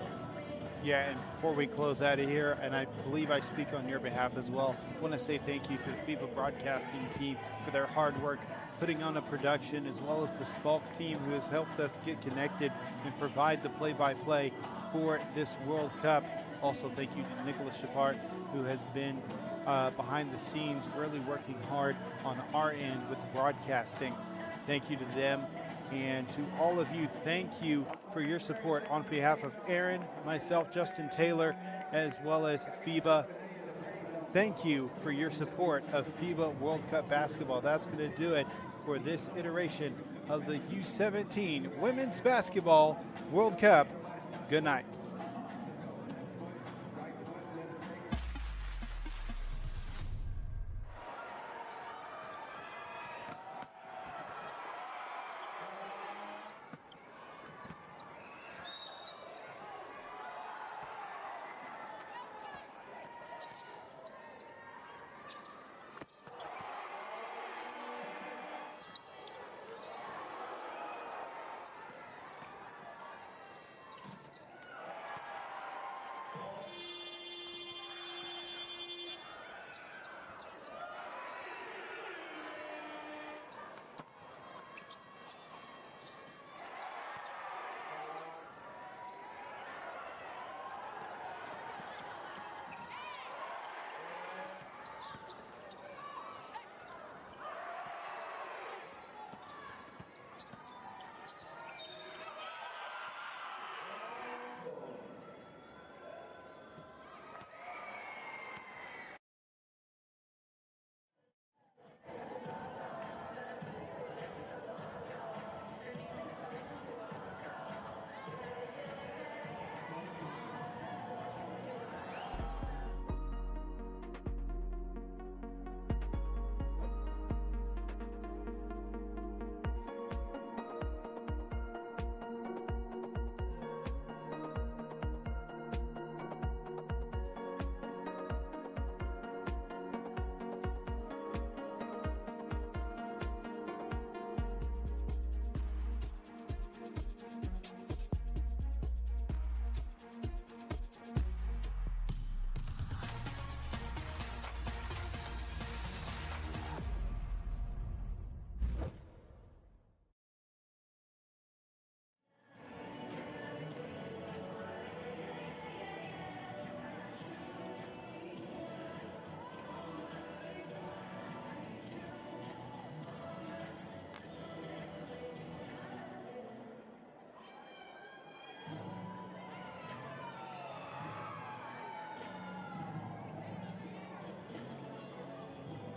Yeah, and before we close out of here, and I believe I speak on your behalf as well, I want to say thank you to the FIBA broadcasting team for their hard work putting on a production, as well as the Spalk team who has helped us get connected and provide the play-by-play for this World Cup. Also, thank you to Nicholas Shepard, who has been behind the scenes really working hard on our end with the broadcasting. Thank you to them. And to all of you, thank you for your support on behalf of Aaron, myself, Justin Taylor, as well as FIBA. Thank you for your support of FIBA World Cup basketball. That's going to do it for this iteration of the U17 Women's Basketball World Cup. Good night.